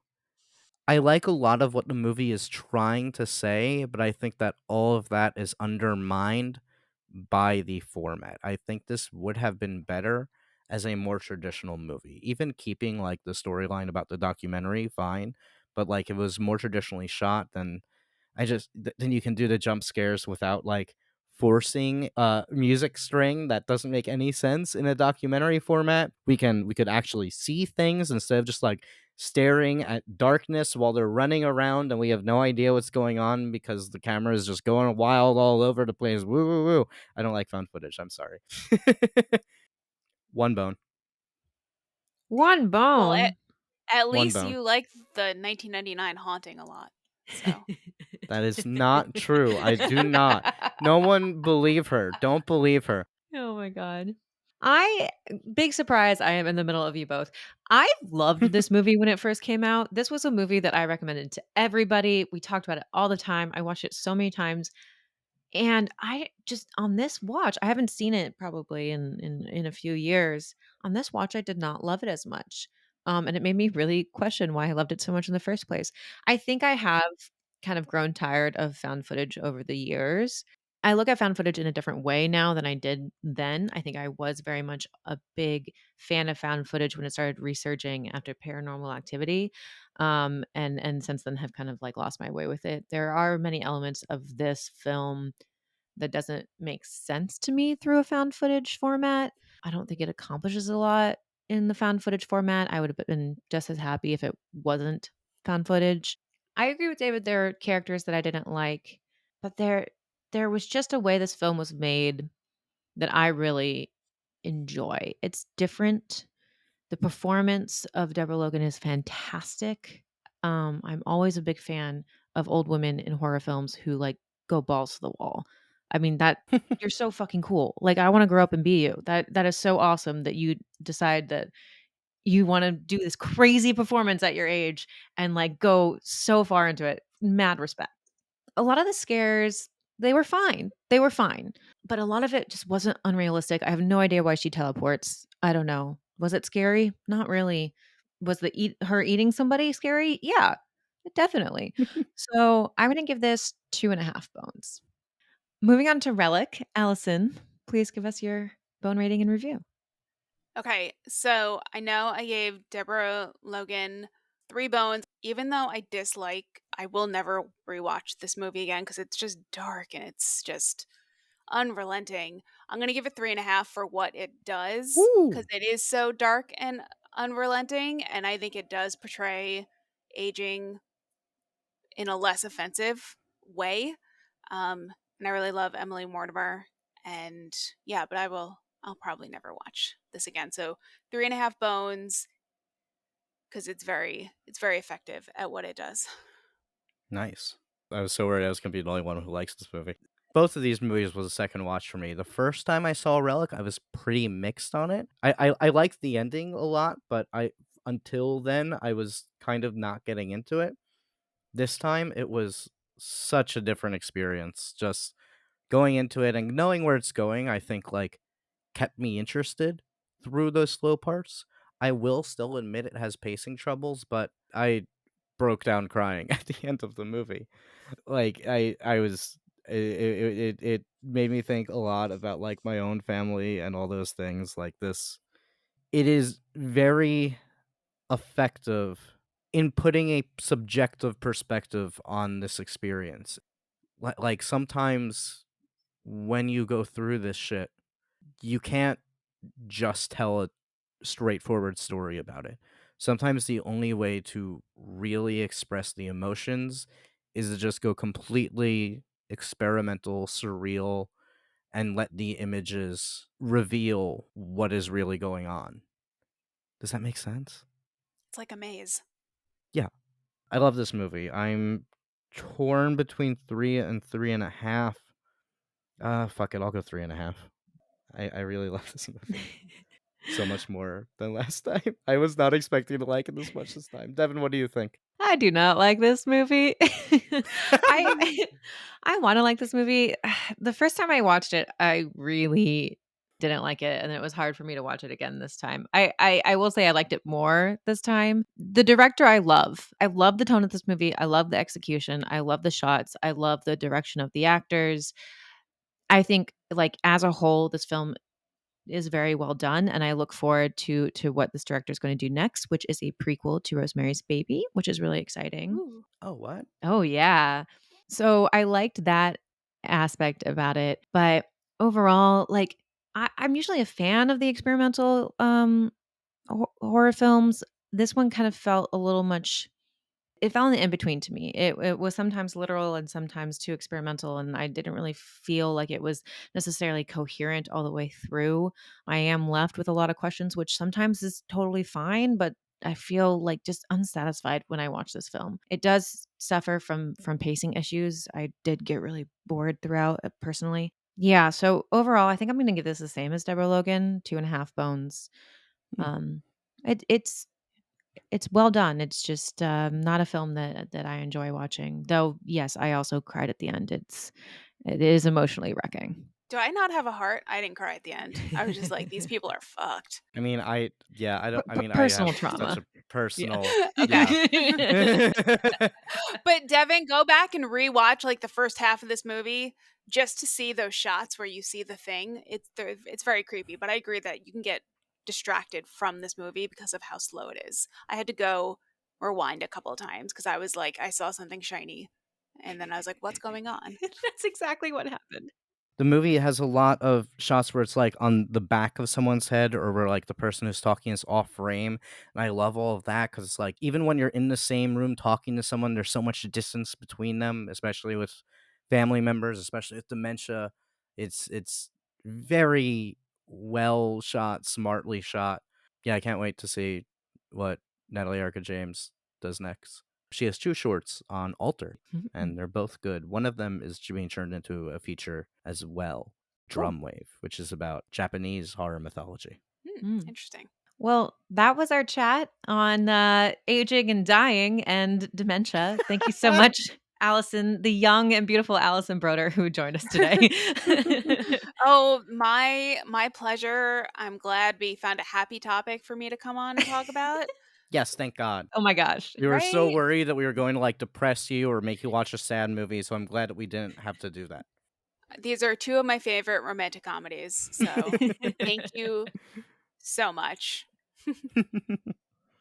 I like a lot of what the movie is trying to say, but I think that all of that is undermined by the format. I think this would have been better as a more traditional movie. Even keeping like the storyline about the documentary, fine, but like it was more traditionally shot, then then you can do the jump scares without like forcing a music string that doesn't make any sense in a documentary format. We could actually see things instead of just like staring at darkness while they're running around and we have no idea what's going on because the camera is just going wild all over the place. Woo woo woo. I don't like found footage. I'm sorry. One bone. One Well, bone. at One least bone. you like the 1999 Haunting a lot. So That is not true. I do not. No one believe her. Don't believe her. Oh my god. I big surprise, I am in the middle of you both. I loved this movie when it first came out. This was a movie that I recommended to everybody. We talked about it all the time. I watched it so many times. And I just on this watch, I haven't seen it probably in a few years. On this watch, I did not love it as much. And it made me really question why I loved it so much in the first place. I think I have kind of grown tired of found footage over the years. I look at found footage in a different way now than I did then. I think I was very much a big fan of found footage when it started resurging after Paranormal Activity, and since then have kind of like lost my way with it. There are many elements of this film that doesn't make sense to me through a found footage format. I don't think it accomplishes a lot in the found footage format. I would have been just as happy if it wasn't found footage. I agree with David. There are characters that I didn't like, but there was just a way this film was made that I really enjoy. It's different. The performance of Deborah Logan is fantastic. I'm always a big fan of old women in horror films who like go balls to the wall. I mean that you're so fucking cool. Like I want to grow up and be you. That is so awesome that you decide that you want to do this crazy performance at your age and like go so far into it. Mad respect. A lot of the scares, they were fine. They were fine. But a lot of it just wasn't unrealistic. I have no idea why she teleports. I don't know. Was it scary? Not really. Was her eating somebody scary? Yeah, definitely. So I'm going to give this 2.5 bones. Moving on to Relic. Allison, please give us your bone rating and review. okay, so I know I gave Deborah Logan 3 bones. Even though I will never rewatch this movie again because it's just dark and it's just unrelenting. I'm gonna give it 3.5 for what it does Woo! because it is so dark and unrelenting, and I think it does portray aging in a less offensive way. And I really love Emily Mortimer, and yeah, but I'll probably never watch this again. So 3.5 bones because it's very effective at what it does. Nice. I was so worried I was going to be the only one who likes this movie. Both of these movies was a second watch for me. The first time I saw Relic, I was pretty mixed on it. I liked the ending a lot, but until then I was kind of not getting into it. This time it was such a different experience. Just going into it and knowing where it's going, I think like kept me interested through those slow parts. I will still admit it has pacing troubles, but I broke down crying at the end of the movie. Like I was it made me think a lot about like my own family and all those things like this. It is very effective in putting a subjective perspective on this experience. Like sometimes when you go through this shit, you can't just tell a straightforward story about it. Sometimes the only way to really express the emotions is to just go completely experimental, surreal, and let the images reveal what is really going on. Does that make sense? It's like a maze. Yeah. I love this movie. I'm torn between 3 and 3.5. Fuck it, I'll go 3.5. I really love this movie. So much more than last time. I was not expecting to like it this much this time. Devin, what do you think? I do not like this movie. I I wanna like this movie. The first time I watched it, I really didn't like it, and it was hard for me to watch it again this time. I will say I liked it more this time. The director I love. I love the tone of this movie. I love the execution. I love the shots. I love the direction of the actors. I think, like, as a whole, this film is very well done, and I look forward to what this director is gonna do next, which is a prequel to Rosemary's Baby, which is really exciting. Ooh. Oh, what? Oh, yeah. So I liked that. aspect about it. But overall, like I'm usually a fan of the experimental horror films. This one kind of felt a little much. It fell in the in between to me. It was sometimes literal and sometimes too experimental, and I didn't really feel like it was necessarily coherent all the way through. I am left with a lot of questions, which sometimes is totally fine, but I feel like just unsatisfied when I watch this film. It does suffer from pacing issues. I did get really bored throughout, personally. Yeah, so overall, I think I'm going to give this the same as Deborah Logan, 2.5 bones. Um, it's well done. It's just, not a film that I enjoy watching. Though, yes, I also cried at the end. It is emotionally wrecking. Do I not have a heart? I didn't cry at the end. I was just like, these people are fucked. I mean, I don't. I mean, I Personal have such trauma. a Yeah. personal. Yeah. Okay. But Devin, go back and rewatch like the first half of this movie just to see those shots where you see the thing. It's very creepy, but I agree that you can get distracted from this movie because of how slow it is. I had to go rewind a couple of times because I was like, I saw something shiny, and then I was like, what's going on? That's exactly what happened. The movie has a lot of shots where it's like on the back of someone's head or where like the person who's talking is off frame. And I love all of that because it's like even when you're in the same room talking to someone, there's so much distance between them, especially with family members, especially with dementia. It's very well shot, smartly shot. Yeah, I can't wait to see what Natalie Erika James does next. She has 2 shorts on Alter, and they're both good. One of them is being turned into a feature as well, Cool. Drumwave, which is about Japanese horror mythology. Mm. Interesting. Well, that was our chat on aging and dying and dementia. Thank you so much, Allison, the young and beautiful Allison Broder, who joined us today. Oh, my pleasure. I'm glad we found a happy topic for me to come on and talk about. Yes, thank God. Oh my gosh. We were so Right? worried that we were going to like depress you or make you watch a sad movie, so I'm glad that we didn't have to do that. These are two of my favorite romantic comedies. So thank you so much.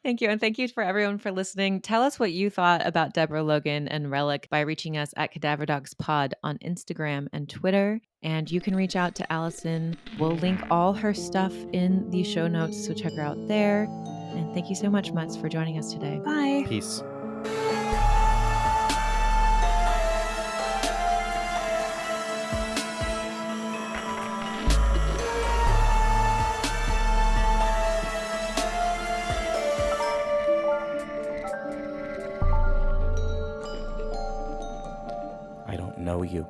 Thank you. And thank you for everyone for listening. Tell us what you thought about Deborah Logan and Relic by reaching us at Cadaver Dogs Pod on Instagram and Twitter. And you can reach out to Allison. We'll link all her stuff in the show notes, so check her out there. And thank you so much, Mutz, for joining us today. Bye. Peace. I don't know you.